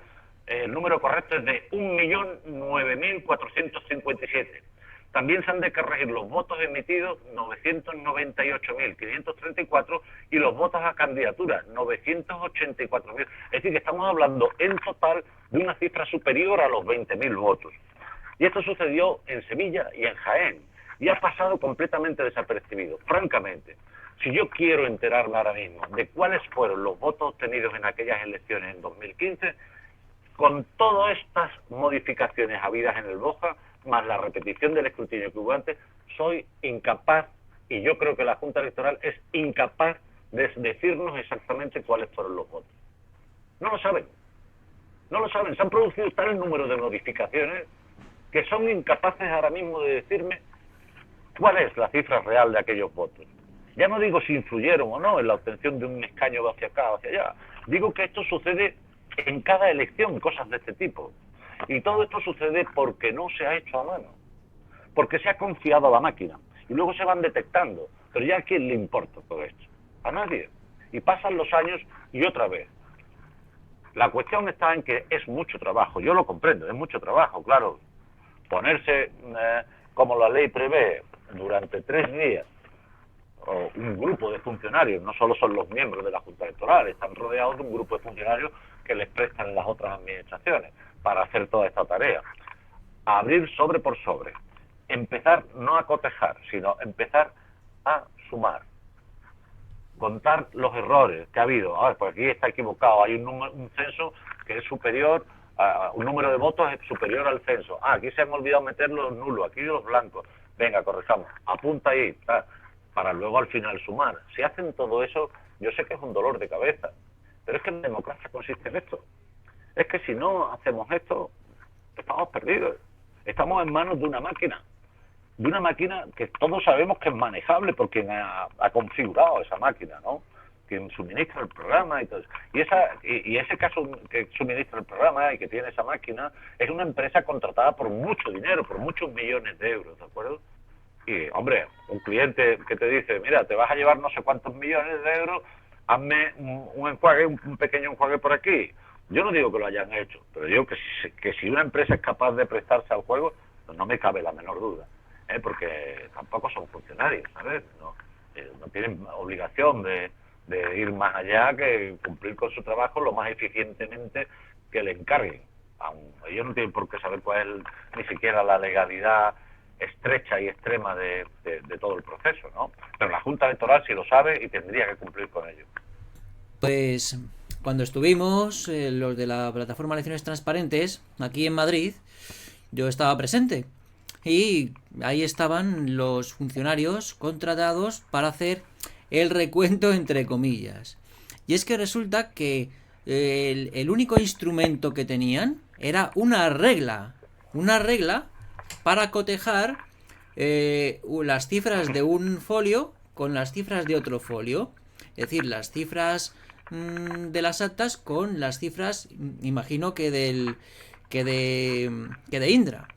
el número correcto es de 1.009.457. También se han de corregir los votos emitidos, 998.534, y los votos a candidatura, 984.000. Es decir, que estamos hablando en total de una cifra superior a los 20.000 votos. Y esto sucedió en Sevilla y en Jaén, y ha pasado completamente desapercibido. Francamente, si yo quiero enterarme ahora mismo de cuáles fueron los votos obtenidos en aquellas elecciones en 2015, con todas estas modificaciones habidas en el Boja, más la repetición del escrutinio que hubo antes, soy incapaz, y yo creo que la Junta Electoral es incapaz de decirnos exactamente cuáles fueron los votos. No lo saben. No lo saben. Se han producido tal número de modificaciones que son incapaces ahora mismo de decirme cuál es la cifra real de aquellos votos. Ya no digo si influyeron o no en la obtención de un escaño hacia acá o hacia allá. Digo que esto sucede en cada elección, cosas de este tipo. Y todo esto sucede porque no se ha hecho a mano, porque se ha confiado a la máquina. Y luego se van detectando. Pero ya ¿a quién le importa todo esto? A nadie. Y pasan los años y otra vez. La cuestión está en que es mucho trabajo. Yo lo comprendo, es mucho trabajo, claro. Ponerse, como la ley prevé, durante 3 días, o un grupo de funcionarios, no solo son los miembros de la Junta Electoral, están rodeados de un grupo de funcionarios que les prestan las otras administraciones para hacer toda esta tarea. Abrir sobre por sobre. Empezar no a cotejar, sino empezar a sumar. Contar los errores que ha habido. A ver, pues aquí está equivocado, hay un censo que es superior, un número de votos es superior al censo. Aquí se han olvidado meter los nulos, aquí los blancos. Venga, corrijamos. Apunta ahí, para luego al final sumar. Si hacen todo eso, yo sé que es un dolor de cabeza, pero es que la democracia consiste en esto. Es que si no hacemos esto, estamos perdidos. Estamos en manos de una máquina que todos sabemos que es manejable por quien ha configurado esa máquina, ¿no? Quien suministra el programa y todo eso. Y ese caso que suministra el programa y que tiene esa máquina es una empresa contratada por mucho dinero, por muchos millones de euros, ¿de acuerdo? Y, hombre, un cliente que te dice, mira, te vas a llevar no sé cuántos millones de euros, hazme un enjuague, un pequeño enjuague por aquí. Yo no digo que lo hayan hecho, pero digo que si una empresa es capaz de prestarse al juego, pues no me cabe la menor duda, porque tampoco son funcionarios, ¿sabes? No tienen obligación de ir más allá que cumplir con su trabajo lo más eficientemente que le encarguen. Ellos no tienen por qué saber cuál es ni siquiera la legalidad estrecha y extrema de todo el proceso, ¿no? Pero la Junta Electoral sí lo sabe y tendría que cumplir con ello. Pues cuando estuvimos, los de la plataforma Elecciones Transparentes, aquí en Madrid, yo estaba presente. Y ahí estaban los funcionarios contratados para hacer el recuento entre comillas. Y es que resulta que el único instrumento que tenían era una regla para cotejar las cifras de un folio con las cifras de otro folio. Es decir, las cifras de las actas con las cifras, imagino que de Indra.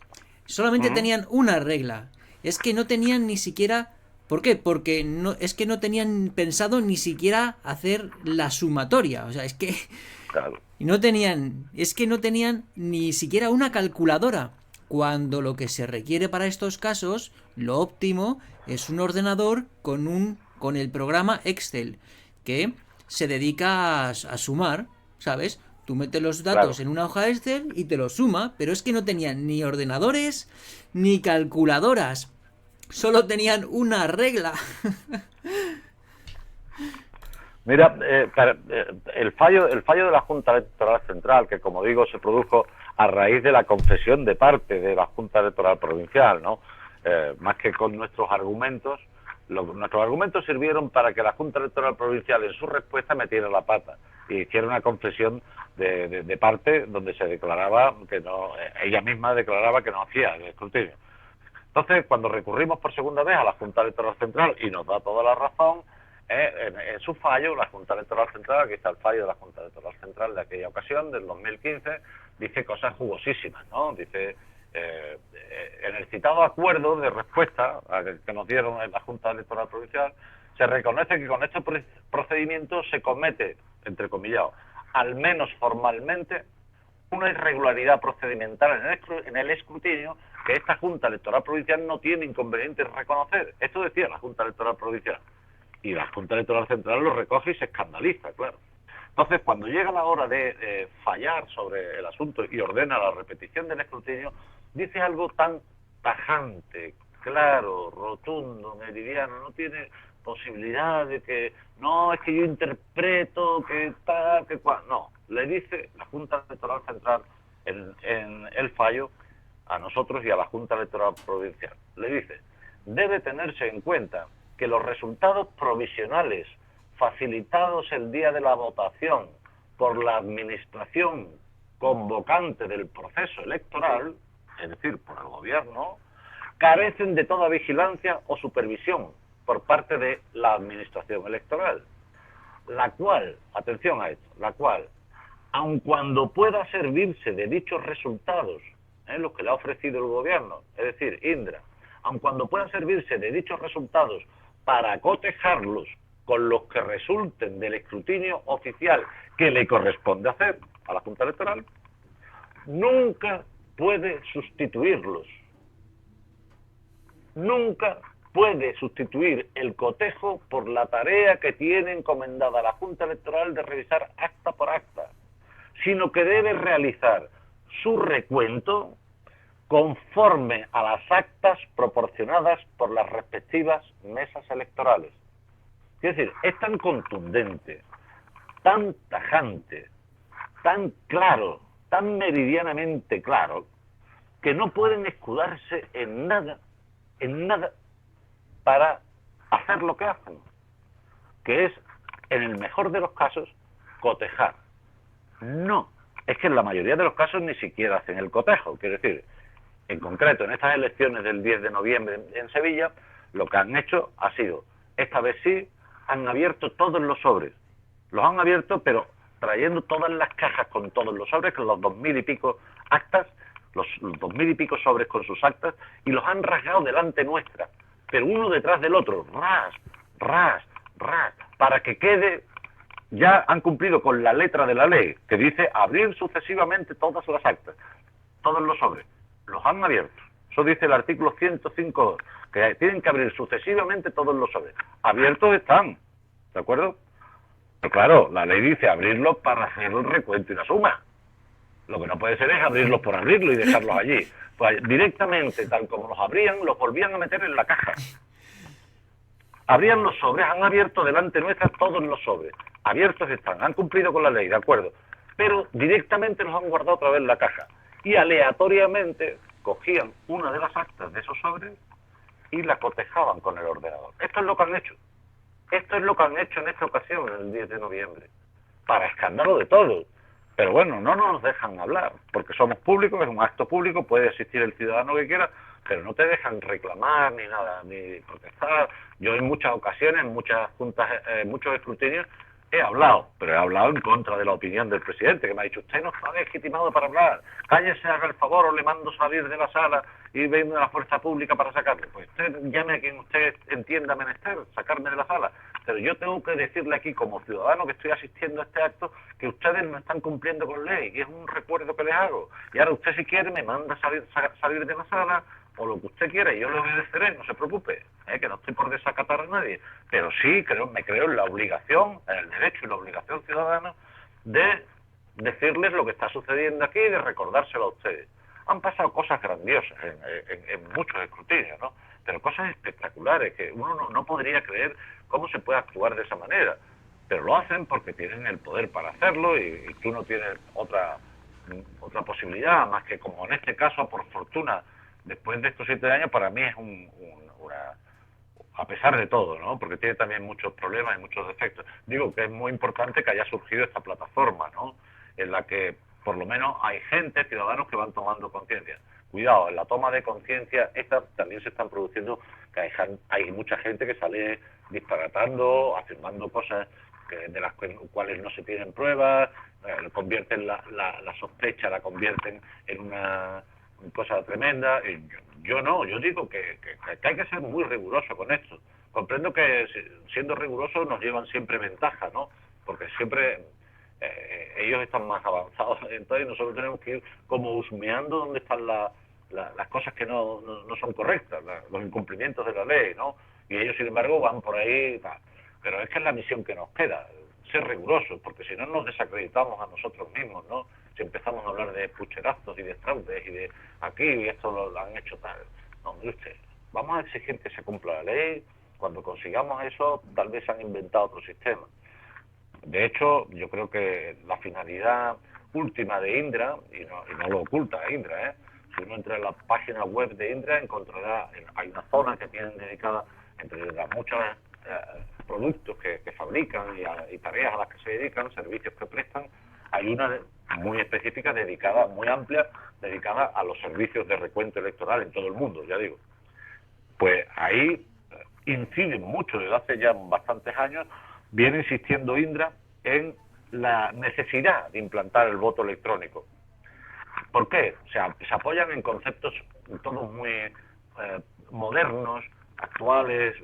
Solamente tenían una regla. Es que no tenían ni siquiera... ¿Por qué? Porque no tenían pensado ni siquiera hacer la sumatoria. O sea, es que... Claro. No tenían ni siquiera una calculadora. Cuando lo que se requiere para estos casos, lo óptimo, es un ordenador con el programa Excel, que se dedica a sumar, ¿sabes? Tú metes los datos en una hoja Excel y te lo suma, pero es que no tenían ni ordenadores ni calculadoras. Solo tenían una regla. Mira, el fallo de la Junta Electoral Central, que como digo se produjo a raíz de la confesión de parte de la Junta Electoral Provincial, ¿no? Más que con nuestros argumentos, nuestros argumentos sirvieron para que la Junta Electoral Provincial en su respuesta metiera la pata y hiciera una confesión de parte donde se declaraba que no, ella misma declaraba que no hacía el escrutinio. Entonces, cuando recurrimos por segunda vez a la Junta Electoral Central y nos da toda la razón, en su fallo, la Junta Electoral Central, aquí está el fallo de la Junta Electoral Central de aquella ocasión, del 2015, dice cosas jugosísimas, ¿no? Dice, en el citado acuerdo de respuesta que nos dieron en la Junta Electoral Provincial, se reconoce que con este procedimiento se comete, entre comillas, al menos formalmente, una irregularidad procedimental en el escrutinio que esta Junta Electoral Provincial no tiene inconveniente en reconocer. Esto decía la Junta Electoral Provincial. Y la Junta Electoral Central lo recoge y se escandaliza, claro. Entonces, cuando llega la hora de fallar sobre el asunto y ordena la repetición del escrutinio, dice algo tan tajante, claro, rotundo, meridiano, no tiene posibilidad de que, no, es que yo interpreto que tal, que cual. No, le dice la Junta Electoral Central en el fallo a nosotros y a la Junta Electoral Provincial. Le dice, debe tenerse en cuenta que los resultados provisionales facilitados el día de la votación por la administración convocante del proceso electoral, es decir, por el gobierno, carecen de toda vigilancia o supervisión por parte de la administración electoral, la cual, atención a esto, la cual, aun cuando pueda servirse de dichos resultados, los que le ha ofrecido el gobierno, es decir, Indra, aun cuando pueda servirse de dichos resultados para cotejarlos con los que resulten del escrutinio oficial que le corresponde hacer a la Junta Electoral, nunca puede sustituirlos. Nunca puede sustituir el cotejo por la tarea que tiene encomendada la Junta Electoral de revisar acta por acta, sino que debe realizar su recuento conforme a las actas proporcionadas por las respectivas mesas electorales. Es decir, es tan contundente, tan tajante, tan claro, tan meridianamente claro, que no pueden escudarse en nada, para hacer lo que hacen, que es, en el mejor de los casos, cotejar. No, es que en la mayoría de los casos ni siquiera hacen el cotejo. Quiero decir, en concreto, en estas elecciones del 10 de noviembre en Sevilla, lo que han hecho ha sido, esta vez sí, han abierto todos los sobres. Los han abierto, pero trayendo todas las cajas con todos los sobres, con los 2000 y pico actas, los 2000 y pico sobres con sus actas, y los han rasgado delante nuestra, pero uno detrás del otro, ras, ras, ras, para que quede. Ya han cumplido con la letra de la ley, que dice abrir sucesivamente todas las actas, todos los sobres. Los han abierto. Eso dice el artículo 105.2, que tienen que abrir sucesivamente todos los sobres. Abiertos están, ¿de acuerdo? Pero claro, la ley dice abrirlos para hacer el recuento y la suma. Lo que no puede ser es abrirlos por abrirlos y dejarlos allí. Pues directamente, tal como los abrían, los volvían a meter en la caja. Abrían los sobres, han abierto delante nuestra todos los sobres. Abiertos están, han cumplido con la ley, de acuerdo. Pero directamente los han guardado otra vez en la caja. Y aleatoriamente cogían una de las actas de esos sobres y la cotejaban con el ordenador. Esto es lo que han hecho. Esto es lo que han hecho en esta ocasión, el 10 de noviembre. Para escándalo de todos. Pero bueno, no nos dejan hablar, porque somos públicos, es un acto público, puede existir el ciudadano que quiera, pero no te dejan reclamar ni nada, ni protestar. Yo en muchas ocasiones, en muchas juntas, muchos escrutinios, he hablado, pero he hablado en contra de la opinión del presidente, que me ha dicho, usted no está legitimado para hablar, cállese, haga el favor, o le mando salir de la sala y venga la fuerza pública para sacarle. Pues usted llame a quien usted entienda menester, sacarme de la sala. Pero yo tengo que decirle aquí, como ciudadano que estoy asistiendo a este acto, que ustedes no están cumpliendo con ley, y es un recuerdo que les hago. Y ahora usted, si quiere, me manda salir de la sala, o lo que usted quiera, y yo le obedeceré, no se preocupe, que no estoy por desacatar a nadie. Pero sí, me creo en la obligación, en el derecho y la obligación ciudadana, de decirles lo que está sucediendo aquí y de recordárselo a ustedes. Han pasado cosas grandiosas en muchos escrutinios, ¿no? Pero cosas espectaculares que uno no podría creer cómo se puede actuar de esa manera. Pero lo hacen porque tienen el poder para hacerlo y tú no tienes otra posibilidad, más que, como en este caso, por fortuna, después de estos 7 años, para mí es una, a pesar de todo, ¿no? Porque tiene también muchos problemas y muchos defectos. Digo que es muy importante que haya surgido esta plataforma, ¿no? En la que por lo menos hay gente, ciudadanos, que van tomando conciencia. Cuidado, en la toma de conciencia esta también se están produciendo, que hay mucha gente que sale disparatando, afirmando cosas de las cuales no se tienen pruebas, convierten la sospecha, la convierten en una cosa tremenda. Yo digo que hay que ser muy riguroso con esto. Comprendo que siendo riguroso nos llevan siempre ventaja, ¿no? Porque siempre ellos están más avanzados. Entonces nosotros tenemos que ir como husmeando dónde están las cosas que no son correctas, los incumplimientos de la ley, ¿no? Y ellos, sin embargo, van por ahí y tal. Pero es que es la misión que nos queda, ser rigurosos, porque si no nos desacreditamos a nosotros mismos, ¿no? Si empezamos a hablar de pucherazos y de fraudes y de aquí y esto lo han hecho tal. No, mire usted, vamos a exigir que se cumpla la ley. Cuando consigamos eso, tal vez se han inventado otro sistema. De hecho, yo creo que la finalidad última de Indra, y no lo oculta Indra, si uno entra en la página web de Indra encontrará, hay una zona que tienen dedicada, entre las muchas productos que fabrican y tareas a las que se dedican, servicios que prestan, hay una muy específica, dedicada, muy amplia, dedicada a los servicios de recuento electoral en todo el mundo, ya digo. Pues ahí inciden mucho, desde hace ya bastantes años, viene insistiendo Indra en la necesidad de implantar el voto electrónico. ¿Por qué? O sea, se apoyan en conceptos todos muy modernos, actuales,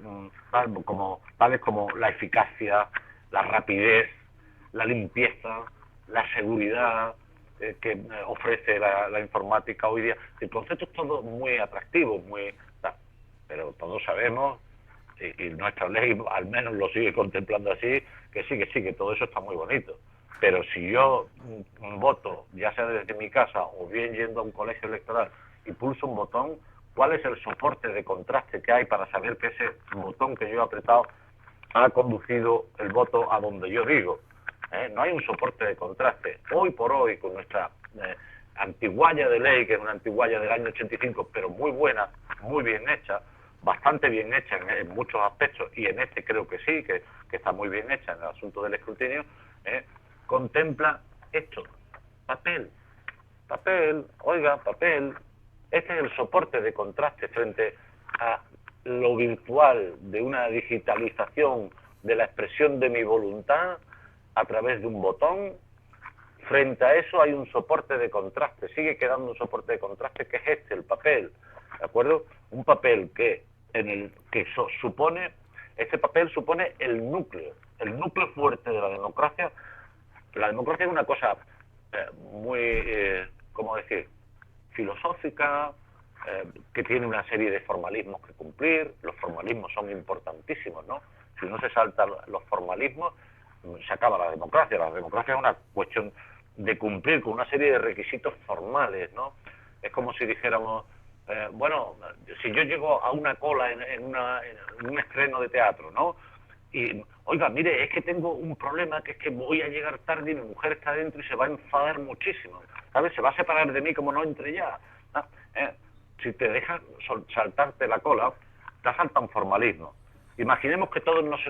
tales como la eficacia, la rapidez, la limpieza, la seguridad que ofrece la informática hoy día. El concepto es todo muy atractivo, pero todos sabemos, y nuestra ley al menos lo sigue contemplando así, que sí, que todo eso está muy bonito. Pero si yo voto, ya sea desde mi casa o bien yendo a un colegio electoral y pulso un botón, ¿cuál es el soporte de contraste que hay para saber que ese botón que yo he apretado ha conducido el voto a donde yo digo? No hay un soporte de contraste. Hoy por hoy, con nuestra antigualla de ley, que es una antigualla del año 85, pero muy buena, muy bien hecha, bastante bien hecha en muchos aspectos, y en este creo que sí, que está muy bien hecha en el asunto del escrutinio, contempla esto, papel, oiga, papel. Este es el soporte de contraste frente a lo virtual de una digitalización de la expresión de mi voluntad a través de un botón. Frente a eso hay un soporte de contraste, sigue quedando un soporte de contraste que es el papel, ¿de acuerdo? Un papel este papel supone el núcleo fuerte de la democracia. La democracia es una cosa muy, ¿cómo decir?, filosófica, que tiene una serie de formalismos que cumplir. Los formalismos son importantísimos, ¿no? Si uno se salta los formalismos, se acaba la democracia. La democracia es una cuestión de cumplir con una serie de requisitos formales, ¿no? Es como si dijéramos, bueno, si yo llego a una cola en un estreno de teatro, ¿no? Y, oiga, mire, es que tengo un problema, que es que voy a llegar tarde y mi mujer está dentro y se va a enfadar muchísimo, ¿sabes? Se va a separar de mí como no entre ya. Si te dejan saltarte la cola, te salta un formalismo. Imaginemos que todos nos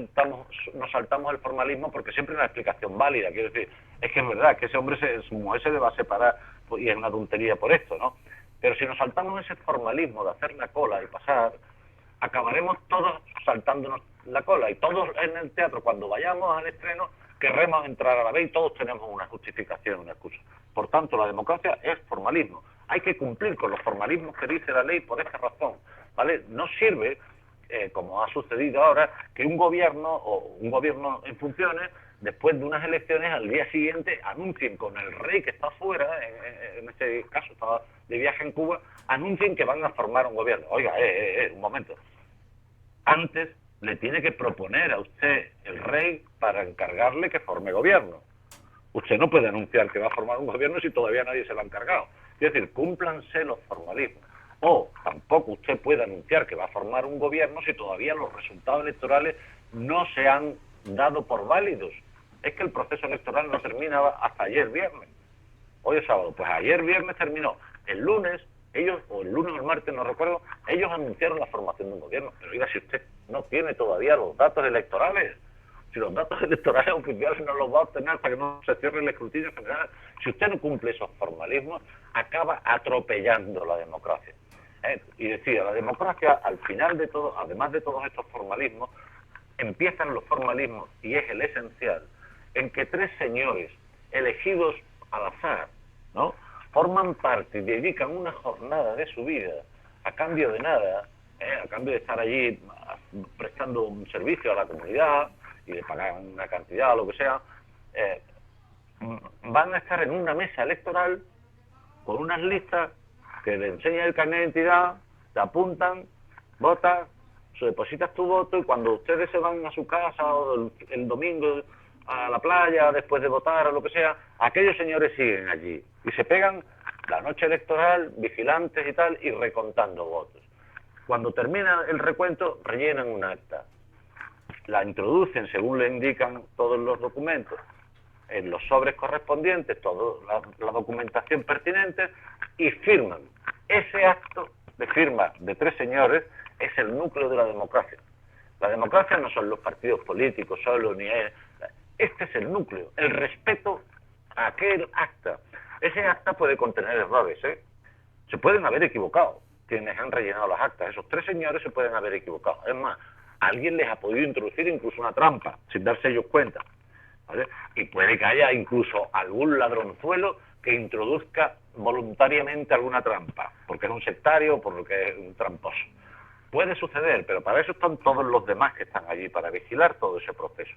saltamos el formalismo porque siempre hay una explicación válida. Quiero decir, es que es verdad que su mujer se le va a separar y es una tontería por esto, ¿no? Pero si nos saltamos ese formalismo de hacer la cola y pasar, acabaremos todos saltándonos la cola, y todos en el teatro, cuando vayamos al estreno, querremos entrar a la vez y todos tenemos una justificación, una excusa. Por tanto, la democracia es formalismo. Hay que cumplir con los formalismos que dice la ley por esta razón, ¿vale? No sirve, como ha sucedido ahora, que un gobierno en funciones, después de unas elecciones, al día siguiente anuncien con el rey que está fuera, en este caso estaba de viaje en Cuba, anuncien que van a formar un gobierno. Oiga, un momento. Antes le tiene que proponer a usted el rey para encargarle que forme gobierno. Usted no puede anunciar que va a formar un gobierno si todavía nadie se lo ha encargado. Es decir, cúmplanse los formalismos. O tampoco usted puede anunciar que va a formar un gobierno si todavía los resultados electorales no se han dado por válidos. Es que el proceso electoral no termina hasta ayer viernes. Hoy es sábado. Pues ayer viernes terminó. El lunes, o el lunes o el martes, no recuerdo, ellos anunciaron la formación de un gobierno. Pero oiga, si usted no tiene todavía los datos electorales, si los datos electorales oficiales no los va a obtener hasta que no se cierre el escrutinio general, si usted no cumple esos formalismos, acaba atropellando la democracia. Y decía, la democracia, al final de todo, además de todos estos formalismos, empiezan los formalismos, y es el esencial, en que tres señores elegidos al azar, ¿no?, forman parte y dedican una jornada de su vida a cambio de nada, a cambio de estar allí prestando un servicio a la comunidad y de pagar una cantidad o lo que sea, van a estar en una mesa electoral con unas listas que le enseñan el carnet de identidad, te apuntan, votas, depositas tu voto y cuando ustedes se van a su casa o el domingo a la playa después de votar o lo que sea, aquellos señores siguen allí y se pegan la noche electoral, vigilantes y tal, y recontando votos. Cuando termina el recuento, rellenan un acta, la introducen según le indican todos los documentos en los sobres correspondientes, toda la documentación pertinente, y firman. Ese acto de firma de 3 señores es el núcleo de la democracia. La democracia no son los partidos políticos solo, ni es... Este es el núcleo, el respeto a aquel acta. Ese acta puede contener errores, ¿eh? Se pueden haber equivocado quienes han rellenado las actas. Esos 3 señores se pueden haber equivocado. Es más, alguien les ha podido introducir incluso una trampa, sin darse ellos cuenta, ¿vale? Y puede que haya incluso algún ladronzuelo que introduzca voluntariamente alguna trampa, porque es un sectario o porque es un tramposo. Puede suceder, pero para eso están todos los demás que están allí, para vigilar todo ese proceso.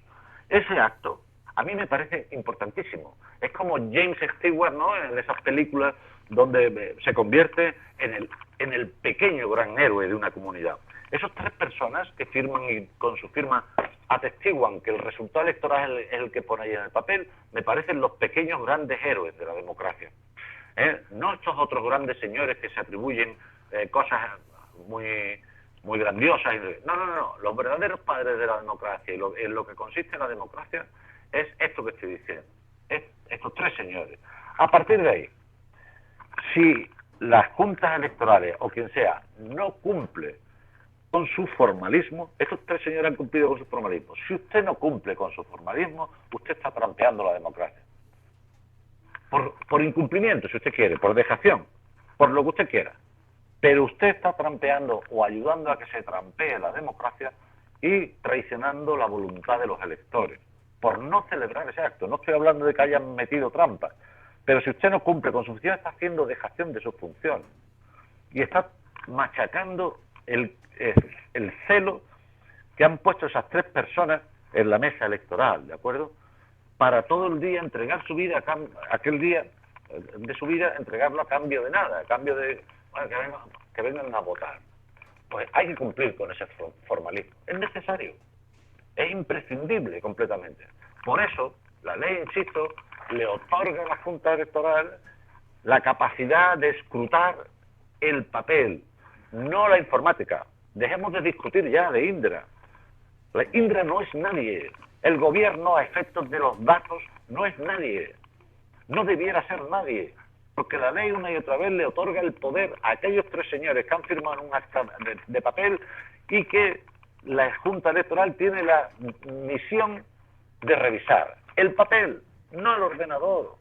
Ese acto a mí me parece importantísimo. Es como James Stewart, ¿no?, en esas películas donde se convierte en el pequeño gran héroe de una comunidad. Esas 3 personas que firman y con su firma atestiguan que el resultado electoral es el que pone ahí en el papel, me parecen los pequeños grandes héroes de la democracia. No estos otros grandes señores que se atribuyen cosas muy, muy grandiosas. No. Los verdaderos padres de la democracia y en lo que consiste la democracia es esto que estoy diciendo. Estos 3 señores. A partir de ahí, si las juntas electorales o quien sea no cumple con su formalismo, estos 3 señores han cumplido con su formalismo. Si usted no cumple con su formalismo, usted está trampeando la democracia. Por incumplimiento, si usted quiere, por dejación, por lo que usted quiera. Pero usted está trampeando o ayudando a que se trampee la democracia y traicionando la voluntad de los electores, por no celebrar ese acto. No estoy hablando de que hayan metido trampas, pero si usted no cumple con su función, está haciendo dejación de sus funciones. Y está machacando el celo que han puesto esas 3 personas en la mesa electoral, ¿de acuerdo? Para todo el día entregar su vida, aquel día de su vida, entregarlo a cambio de nada, a cambio de bueno, que vengan a votar. Pues hay que cumplir con ese formalismo. Es necesario, es imprescindible completamente. Por eso, la ley, insisto, le otorga a la Junta Electoral la capacidad de escrutar el papel, no la informática. Dejemos de discutir ya de Indra. La Indra no es nadie. El gobierno a efectos de los datos no es nadie. No debiera ser nadie. Porque la ley una y otra vez le otorga el poder a aquellos 3 señores que han firmado un acta de papel y que la Junta Electoral tiene la misión de revisar el papel, no el ordenador.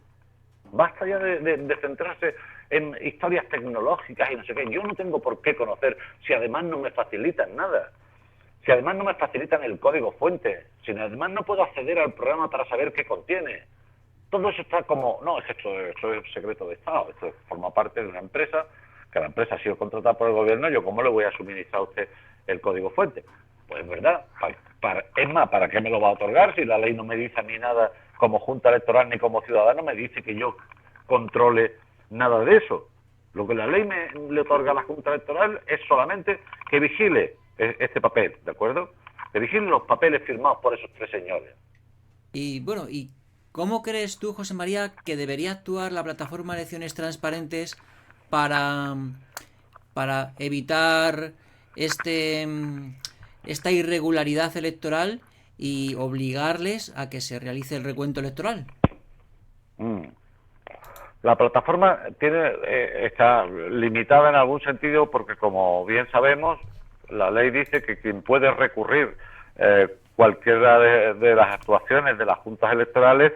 Basta ya de centrarse en historias tecnológicas y no sé qué. Yo no tengo por qué conocer si además no me facilitan nada. Si además no me facilitan el código fuente. Si además no puedo acceder al programa para saber qué contiene. Todo eso está como... No, esto es secreto de Estado. Esto forma parte de una empresa, que la empresa ha sido contratada por el gobierno. ¿Yo cómo le voy a suministrar a usted el código fuente? Pues es verdad. Es más, ¿para qué me lo va a otorgar si la ley no me dice a mí nada como Junta Electoral ni como ciudadano? Me dice que yo controle nada de eso. Lo que la ley le otorga a la Junta Electoral es solamente que vigile este papel, ¿de acuerdo? Que vigile los papeles firmados por esos 3 señores. Y bueno, ¿y cómo crees tú, José María, que debería actuar la plataforma de Elecciones Transparentes para evitar esta irregularidad electoral y obligarles a que se realice el recuento electoral? La plataforma está limitada en algún sentido porque, como bien sabemos, la ley dice que quien puede recurrir cualquiera de las actuaciones de las juntas electorales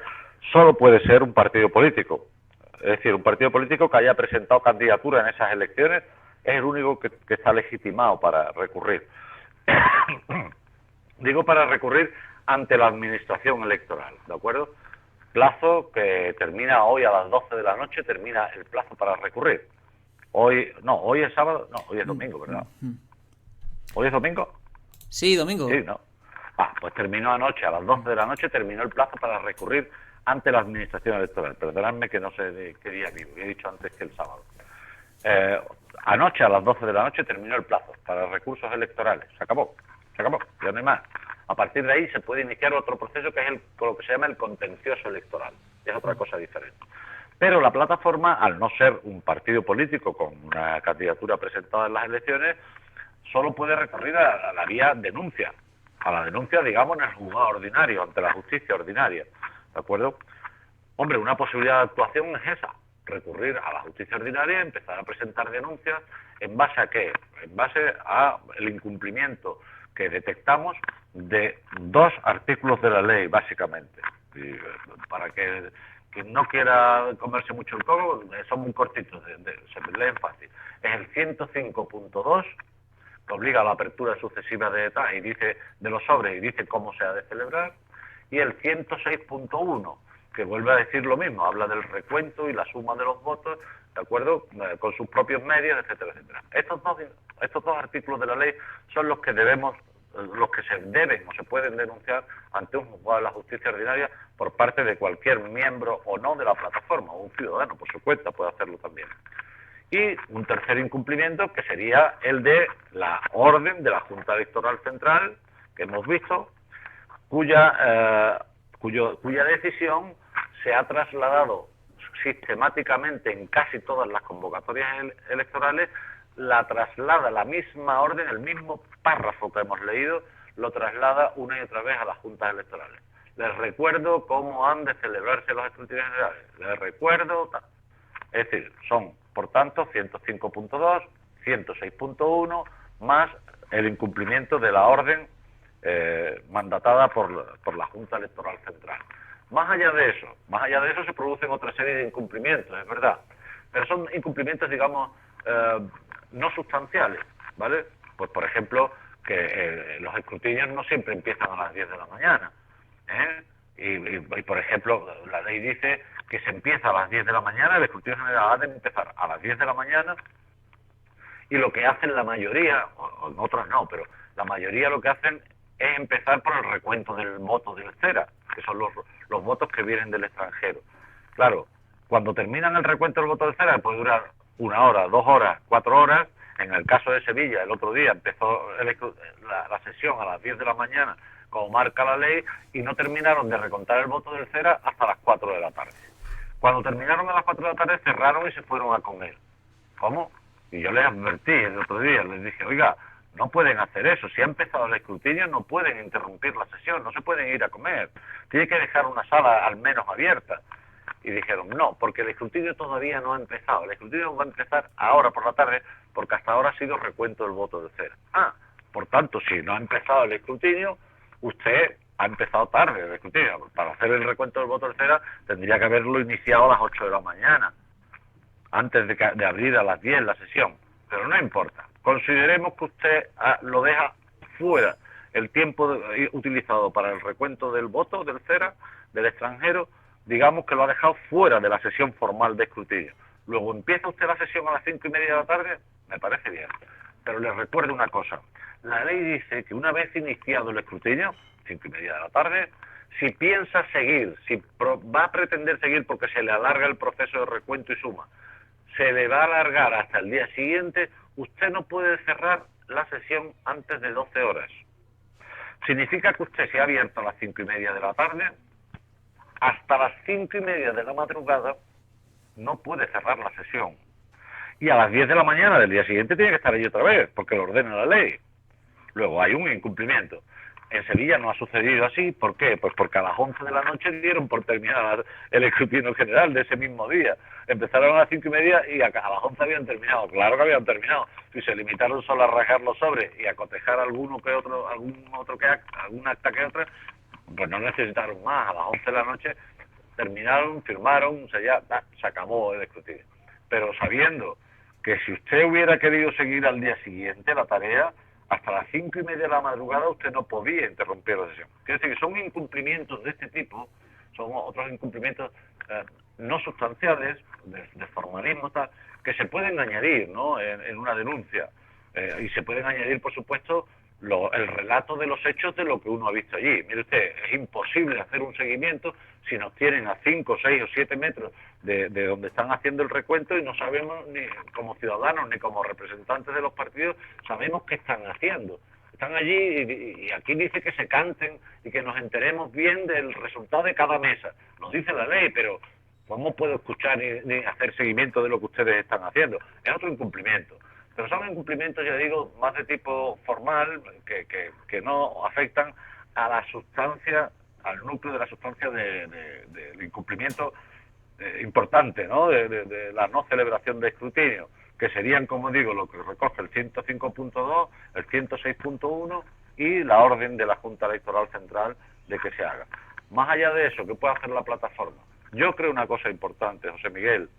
solo puede ser un partido político. Es decir, un partido político que haya presentado candidatura en esas elecciones es el único que está legitimado para recurrir. Digo para recurrir ante la administración electoral, ¿de acuerdo? Plazo que termina hoy a las 12 de la noche, termina el plazo para recurrir. Hoy es sábado, hoy es domingo, ¿verdad? ¿Hoy es domingo? Sí, domingo. Sí, ¿no? Pues terminó anoche, a las 12 de la noche terminó el plazo para recurrir ante la administración electoral. Perdonadme que no sé de qué día vivo, he dicho antes que el sábado. Anoche a las 12 de la noche terminó el plazo para recursos electorales. Se acabó, ya no hay más. A partir de ahí se puede iniciar otro proceso que es lo que se llama el contencioso electoral. Es otra cosa diferente. Pero la plataforma, al no ser un partido político con una candidatura presentada en las elecciones, solo puede recurrir a la vía denuncia. A la denuncia, digamos, en el juzgado ordinario, ante la justicia ordinaria. ¿De acuerdo? Hombre, una posibilidad de actuación es esa, recurrir a la justicia ordinaria y empezar a presentar denuncias. ¿En base a qué? En base a el incumplimiento que detectamos de 2 artículos de la ley, básicamente. Y, para que quien no quiera comerse mucho el coco, son muy cortitos, se leen fácil. Es el 105.2, que obliga a la apertura sucesiva de ETA y dice de los sobres y dice cómo se ha de celebrar, y el 106.1, que vuelve a decir lo mismo, habla del recuento y la suma de los votos, ¿de acuerdo?, con sus propios medios, etcétera, etcétera. Estos dos artículos de la ley son los que se deben o se pueden denunciar ante un juzgado de la justicia ordinaria por parte de cualquier miembro o no de la plataforma, o un ciudadano por su cuenta puede hacerlo también. Y un tercer incumplimiento que sería el de la orden de la Junta Electoral Central, que hemos visto, cuya decisión se ha trasladado sistemáticamente en casi todas las convocatorias electorales, la traslada la misma orden, el mismo párrafo que hemos leído, lo traslada una y otra vez a las juntas electorales. Les recuerdo cómo han de celebrarse los escrutinios generales. Les recuerdo... Es decir, son, por tanto, 105.2, 106.1, más el incumplimiento de la orden mandatada por la Junta Electoral Central. Más allá de eso se producen otra serie de incumplimientos, es verdad, pero son incumplimientos, digamos, no sustanciales, ¿vale? Pues, por ejemplo, que los escrutinios no siempre empiezan a las 10 de la mañana, ¿eh? Y, por ejemplo, la ley dice que se empieza a las 10 de la mañana, el escrutinio general ha de empezar a las 10 de la mañana, y lo que hacen la mayoría, o otras no, pero la mayoría lo que hacen es empezar por el recuento del voto del CERA, que son los votos que vienen del extranjero. Claro, cuando terminan el recuento del voto del CERA, puede durar 1 hora, 2 horas, 4 horas. En el caso de Sevilla, el otro día empezó la sesión a las 10 de la mañana, como marca la ley, y no terminaron de recontar el voto del CERA hasta las 4 de la tarde. Cuando terminaron a las 4 de la tarde, cerraron y se fueron a comer. ¿Cómo? Y yo les advertí el otro día, les dije, oiga, no pueden hacer eso, si ha empezado el escrutinio no pueden interrumpir la sesión, no se pueden ir a comer, tiene que dejar una sala al menos abierta. Y dijeron, no, porque el escrutinio todavía no ha empezado, el escrutinio va a empezar ahora por la tarde, porque hasta ahora ha sido recuento del voto del CERA. Por tanto, si no ha empezado el escrutinio, usted ha empezado tarde el escrutinio. Para hacer el recuento del voto del CERA tendría que haberlo iniciado a las 8 de la mañana, antes de abrir a las 10 la sesión. Pero no importa. Consideremos que usted lo deja fuera el tiempo utilizado para el recuento del voto del CERA, del extranjero, digamos que lo ha dejado fuera de la sesión formal de escrutinio. Luego empieza usted la sesión a las 5:30 de la tarde, me parece bien. Pero les recuerdo una cosa. La ley dice que una vez iniciado el escrutinio, 5:30 de la tarde, si piensa seguir, si va a pretender seguir porque se le alarga el proceso de recuento y suma, se le va a alargar hasta el día siguiente, usted no puede cerrar la sesión antes de 12 horas. Significa que usted se ha abierto a las 5:30 de la tarde, hasta las 5:30 de la madrugada no puede cerrar la sesión. Y a las 10 de la mañana del día siguiente tiene que estar allí otra vez, porque lo ordena la ley. Luego hay un incumplimiento. En Sevilla no ha sucedido así. ¿Por qué? Pues porque a las 11 de la noche dieron por terminar el escrutinio general de ese mismo día. Empezaron a las 5:30 y a las 11 habían terminado. Claro que habían terminado. Si se limitaron solo a rajar los sobres y a cotejar algún acta que otra, pues no necesitaron más. A las 11 de la noche terminaron, firmaron, se acabó el escrutinio. Pero sabiendo que si usted hubiera querido seguir al día siguiente la tarea, hasta las 5:30 de la madrugada usted no podía interrumpir la sesión. Quiere decir que son incumplimientos de este tipo, son otros incumplimientos no sustanciales, de formalismo, tal, que se pueden añadir, ¿no?, en una denuncia. Y se pueden añadir, por supuesto, el relato de los hechos de lo que uno ha visto allí. Mire usted, es imposible hacer un seguimiento si nos tienen a 5, 6 o 7 metros de donde están haciendo el recuento y no sabemos ni como ciudadanos ni como representantes de los partidos sabemos qué están haciendo. Están allí y aquí dice que se canten y que nos enteremos bien del resultado de cada mesa. Nos dice la ley, pero ¿cómo puedo escuchar ni hacer seguimiento de lo que ustedes están haciendo? Es otro incumplimiento. Pero son incumplimientos, ya digo, más de tipo formal, que no afectan a la sustancia, al núcleo de la sustancia del incumplimiento importante, ¿no? De la no celebración de escrutinio, que serían, como digo, lo que recoge el 105.2, el 106.1 y la orden de la Junta Electoral Central de que se haga. Más allá de eso, ¿qué puede hacer la plataforma? Yo creo una cosa importante, José Miguel.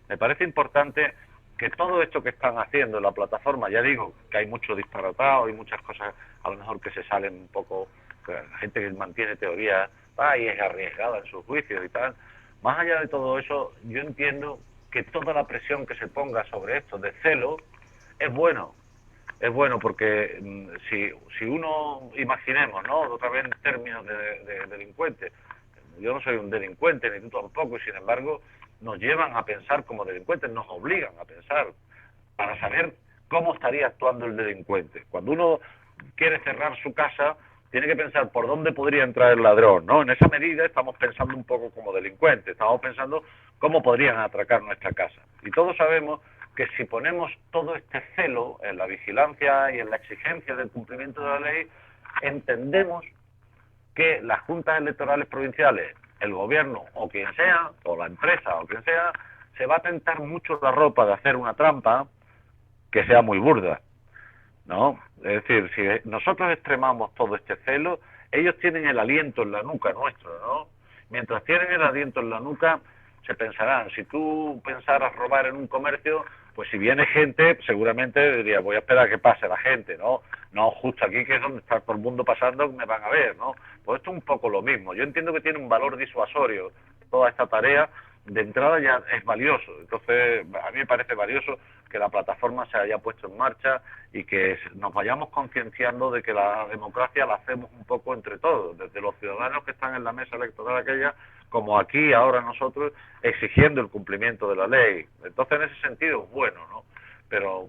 Me parece importante que todo esto que están haciendo en la plataforma, ya digo que hay mucho disparatado y muchas cosas a lo mejor que se salen un poco, la gente que mantiene teorías y es arriesgada en sus juicios y tal. Más allá de todo eso, yo entiendo que toda la presión que se ponga sobre esto de celo es bueno. Es bueno porque si uno, imaginemos, ¿no? Otra vez en términos de delincuente, yo no soy un delincuente, ni tú tampoco, y sin embargo nos llevan a pensar como delincuentes, nos obligan a pensar para saber cómo estaría actuando el delincuente. Cuando uno quiere cerrar su casa, tiene que pensar por dónde podría entrar el ladrón, ¿no? En esa medida estamos pensando un poco como delincuentes, estamos pensando cómo podrían atracar nuestra casa. Y todos sabemos que si ponemos todo este celo en la vigilancia y en la exigencia del cumplimiento de la ley, entendemos que las juntas electorales provinciales, el gobierno o quien sea, o la empresa o quien sea, se va a tentar mucho la ropa de hacer una trampa que sea muy burda, ¿no? Es decir, si nosotros extremamos todo este celo, ellos tienen el aliento en la nuca nuestro, ¿no? Mientras tienen el aliento en la nuca, se pensarán, si tú pensaras robar en un comercio, pues si viene gente, seguramente diría, voy a esperar a que pase la gente, ¿no? No, justo aquí que es donde está todo el mundo pasando, me van a ver, ¿no? Pues esto es un poco lo mismo. Yo entiendo que tiene un valor disuasorio toda esta tarea, de entrada ya es valioso. Entonces, a mí me parece valioso que la plataforma se haya puesto en marcha y que nos vayamos concienciando de que la democracia la hacemos un poco entre todos, desde los ciudadanos que están en la mesa electoral aquella, como aquí ahora nosotros, exigiendo el cumplimiento de la ley. Entonces, en ese sentido, es bueno, ¿no? Pero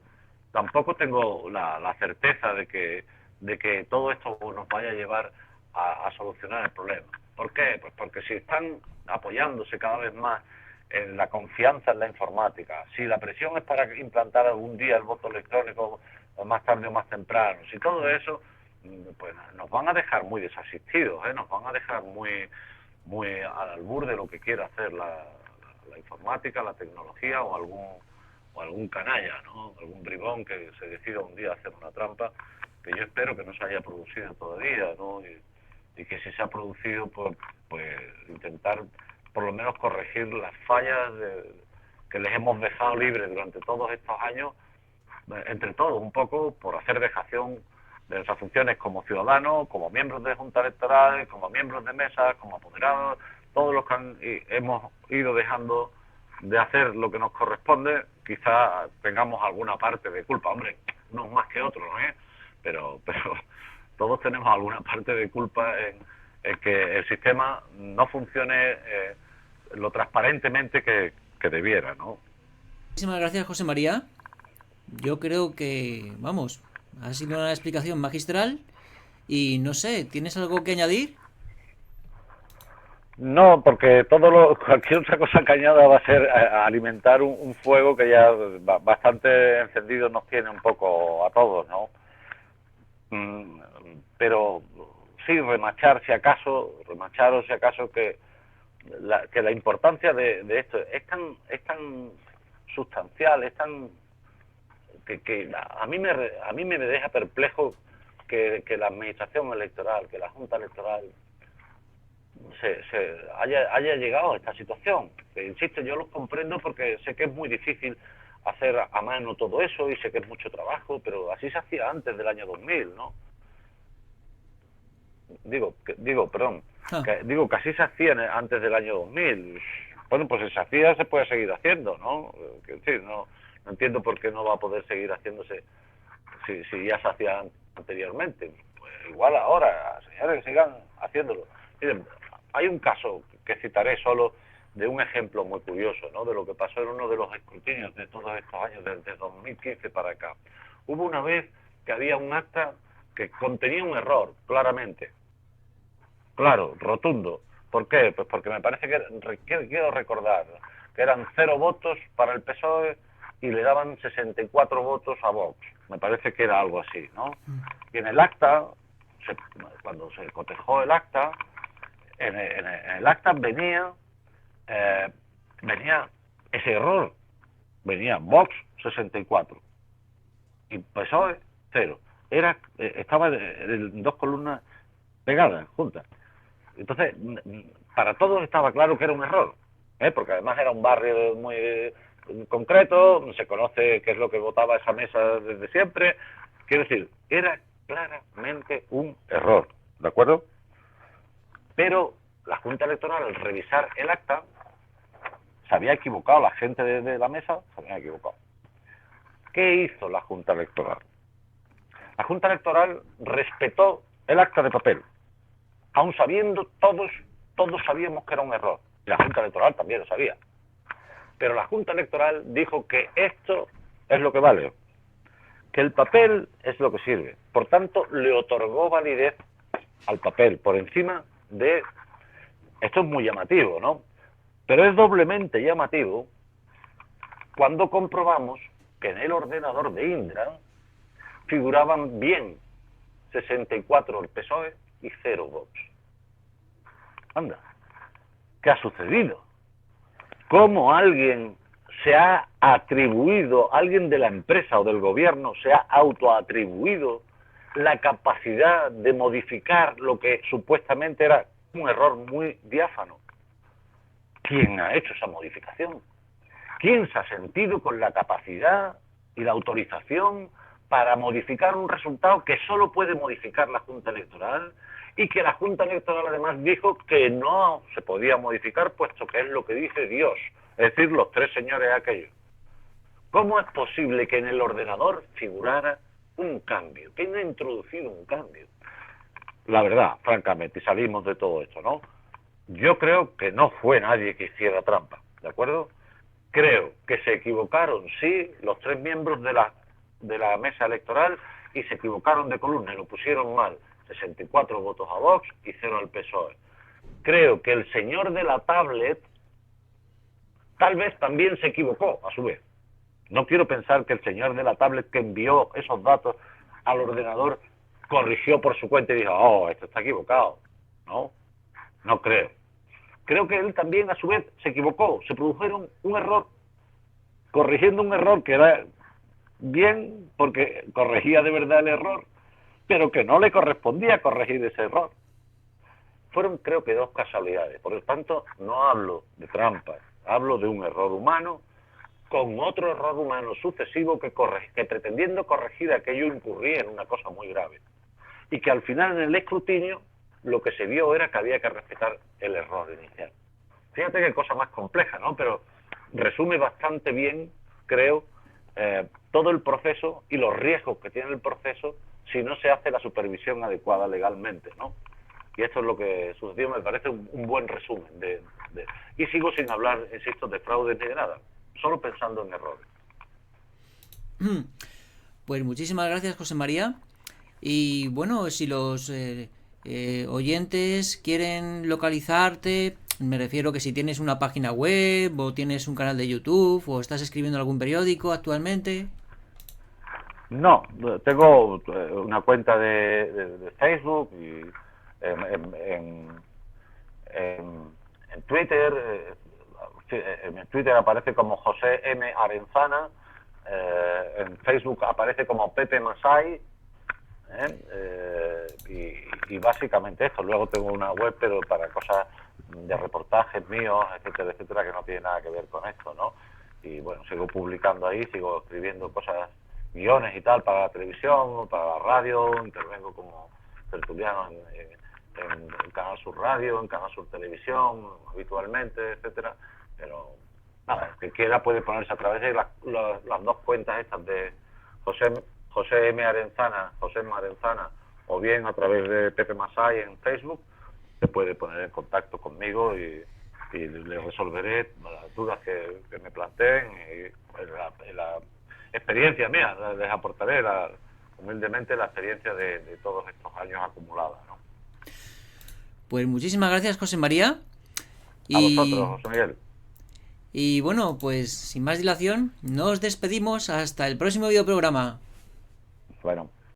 tampoco tengo la certeza de que todo esto nos vaya a llevar a solucionar el problema. ¿Por qué? Pues porque si están apoyándose cada vez más en la confianza en la informática, si la presión es para implantar algún día el voto electrónico más tarde o más temprano, si todo eso, pues nos van a dejar muy desasistidos, nos van a dejar muy al albur de lo que quiera hacer la informática, la tecnología o algún canalla, ¿no? Algún bribón que se decida un día hacer una trampa, que yo espero que no se haya producido todavía, ¿no? Y que si se ha producido, pues intentar por lo menos corregir las fallas que les hemos dejado libres durante todos estos años, entre todos, un poco por hacer dejación de nuestras funciones como ciudadanos, como miembros de juntas electorales, como miembros de mesas, como apoderados, todos los que hemos ido dejando de hacer lo que nos corresponde, quizá tengamos alguna parte de culpa, hombre, unos más que otros, pero todos tenemos alguna parte de culpa en que el sistema no funcione lo transparentemente que debiera, ¿no? Muchísimas gracias, José María. Yo creo que, vamos, ha sido una explicación magistral y no sé, ¿tienes algo que añadir? No, porque cualquier otra cosa que añada va a ser alimentar un fuego que ya bastante encendido nos tiene un poco a todos, ¿no? Pero sí, remachar si acaso que la importancia de esto es tan sustancial, es tan que a mí me deja perplejo que la administración electoral, que la Junta Electoral haya llegado a esta situación. Que, insisto, yo los comprendo porque sé que es muy difícil hacer a mano todo eso y sé que es mucho trabajo, pero así se hacía antes del año 2000, ¿no? Perdón, Ah, que así se hacía antes del año 2000. Bueno, pues si se hacía, se puede seguir haciendo, ¿no? No entiendo por qué no va a poder seguir haciéndose si ya se hacía anteriormente. Pues igual ahora, señores, sigan haciéndolo. Miren, hay un caso que citaré solo de un ejemplo muy curioso, ¿no?, de lo que pasó en uno de los escrutinios de todos estos años, desde 2015 para acá. Hubo una vez que había un acta que contenía un error, claramente. Claro, rotundo. ¿Por qué? Pues porque me parece que quiero recordar que eran 0 votos para el PSOE y le daban 64 votos a Vox. Me parece que era algo así, ¿no? Y en el acta, cuando se cotejó el acta, en el acta venía ese error. Venía Vox 64 y PSOE 0. Estaba en 2 columnas pegadas, juntas. Entonces, para todos estaba claro que era un error, porque además era un barrio muy concreto, se conoce qué es lo que votaba esa mesa desde siempre. Quiero decir, era claramente un error, ¿de acuerdo? Pero la Junta Electoral, al revisar el acta, se había equivocado, la gente de la mesa se había equivocado. ¿Qué hizo la Junta Electoral? La Junta Electoral respetó el acta de papel, aun sabiendo todos sabíamos que era un error. Y la Junta Electoral también lo sabía. Pero la Junta Electoral dijo que esto es lo que vale, que el papel es lo que sirve. Por tanto, le otorgó validez al papel por encima de... Esto es muy llamativo, ¿no? Pero es doblemente llamativo cuando comprobamos que en el ordenador de Indra figuraban bien 64 el PSOE y 0 Vox. Anda, ¿qué ha sucedido? ¿Cómo alguien se ha atribuido, alguien de la empresa o del gobierno se ha autoatribuido la capacidad de modificar lo que supuestamente era un error muy diáfano? ¿Quién ha hecho esa modificación? ¿Quién se ha sentido con la capacidad y la autorización para modificar un resultado que solo puede modificar la Junta Electoral y que la Junta Electoral además dijo que no se podía modificar puesto que es lo que dice Dios, es decir, los 3 señores aquellos? ¿Cómo es posible que en el ordenador figurara un cambio? ¿Quién ha introducido un cambio? La verdad, francamente, y salimos de todo esto, ¿no? Yo creo que no fue nadie que hiciera trampa, ¿de acuerdo? Creo que se equivocaron, sí, los 3 miembros de la mesa electoral, y se equivocaron de columna y lo pusieron mal. 64 votos a Vox y 0 al PSOE. Creo que el señor de la tablet tal vez también se equivocó, a su vez. No quiero pensar que el señor de la tablet que envió esos datos al ordenador corrigió por su cuenta y dijo, oh, esto está equivocado. No, no creo. Creo que él también, a su vez, se equivocó. Se produjeron un error, corrigiendo un error que era bien, porque corregía de verdad el error, pero que no le correspondía corregir ese error. Fueron, creo que, 2 casualidades. Por lo tanto, no hablo de trampas, hablo de un error humano con otro error humano sucesivo que pretendiendo corregir aquello incurría en una cosa muy grave. Y que al final, en el escrutinio, lo que se vio era que había que respetar el error inicial. Fíjate qué cosa más compleja, ¿no? Pero resume bastante bien, creo, todo el proceso y los riesgos que tiene el proceso si no se hace la supervisión adecuada legalmente, ¿no? Y esto es lo que sucedió, me parece un buen resumen. Y sigo sin hablar, insisto, de fraude ni de nada, solo pensando en errores. Pues muchísimas gracias, José María. Y bueno, si los oyentes quieren localizarte, me refiero que si tienes una página web o tienes un canal de YouTube o estás escribiendo en algún periódico actualmente. No, tengo una cuenta de Facebook y en Twitter. En Twitter aparece como José M. Arenzana, en Facebook aparece como Pepe Masai, y básicamente esto. Luego tengo una web, pero para cosas de reportajes míos, etcétera, etcétera, que no tiene nada que ver con esto, ¿no? Y bueno, sigo publicando ahí, sigo escribiendo cosas, guiones y tal, para la televisión, para la radio, intervengo como tertuliano en Canal Sur Radio, en Canal Sur Televisión, habitualmente, etcétera. Pero nada, el que quiera puede ponerse a través de las 2 cuentas estas de José José M. Arenzana, José M. Arenzana, o bien a través de Pepe Masay en Facebook, se puede poner en contacto conmigo y le resolveré las dudas que me planteen y la experiencia mía, les aportaré humildemente la experiencia de todos estos años acumulada, ¿no? Pues muchísimas gracias, José María. A vosotros, José Miguel. Y bueno, pues sin más dilación, nos despedimos hasta el próximo videoprograma. Bueno.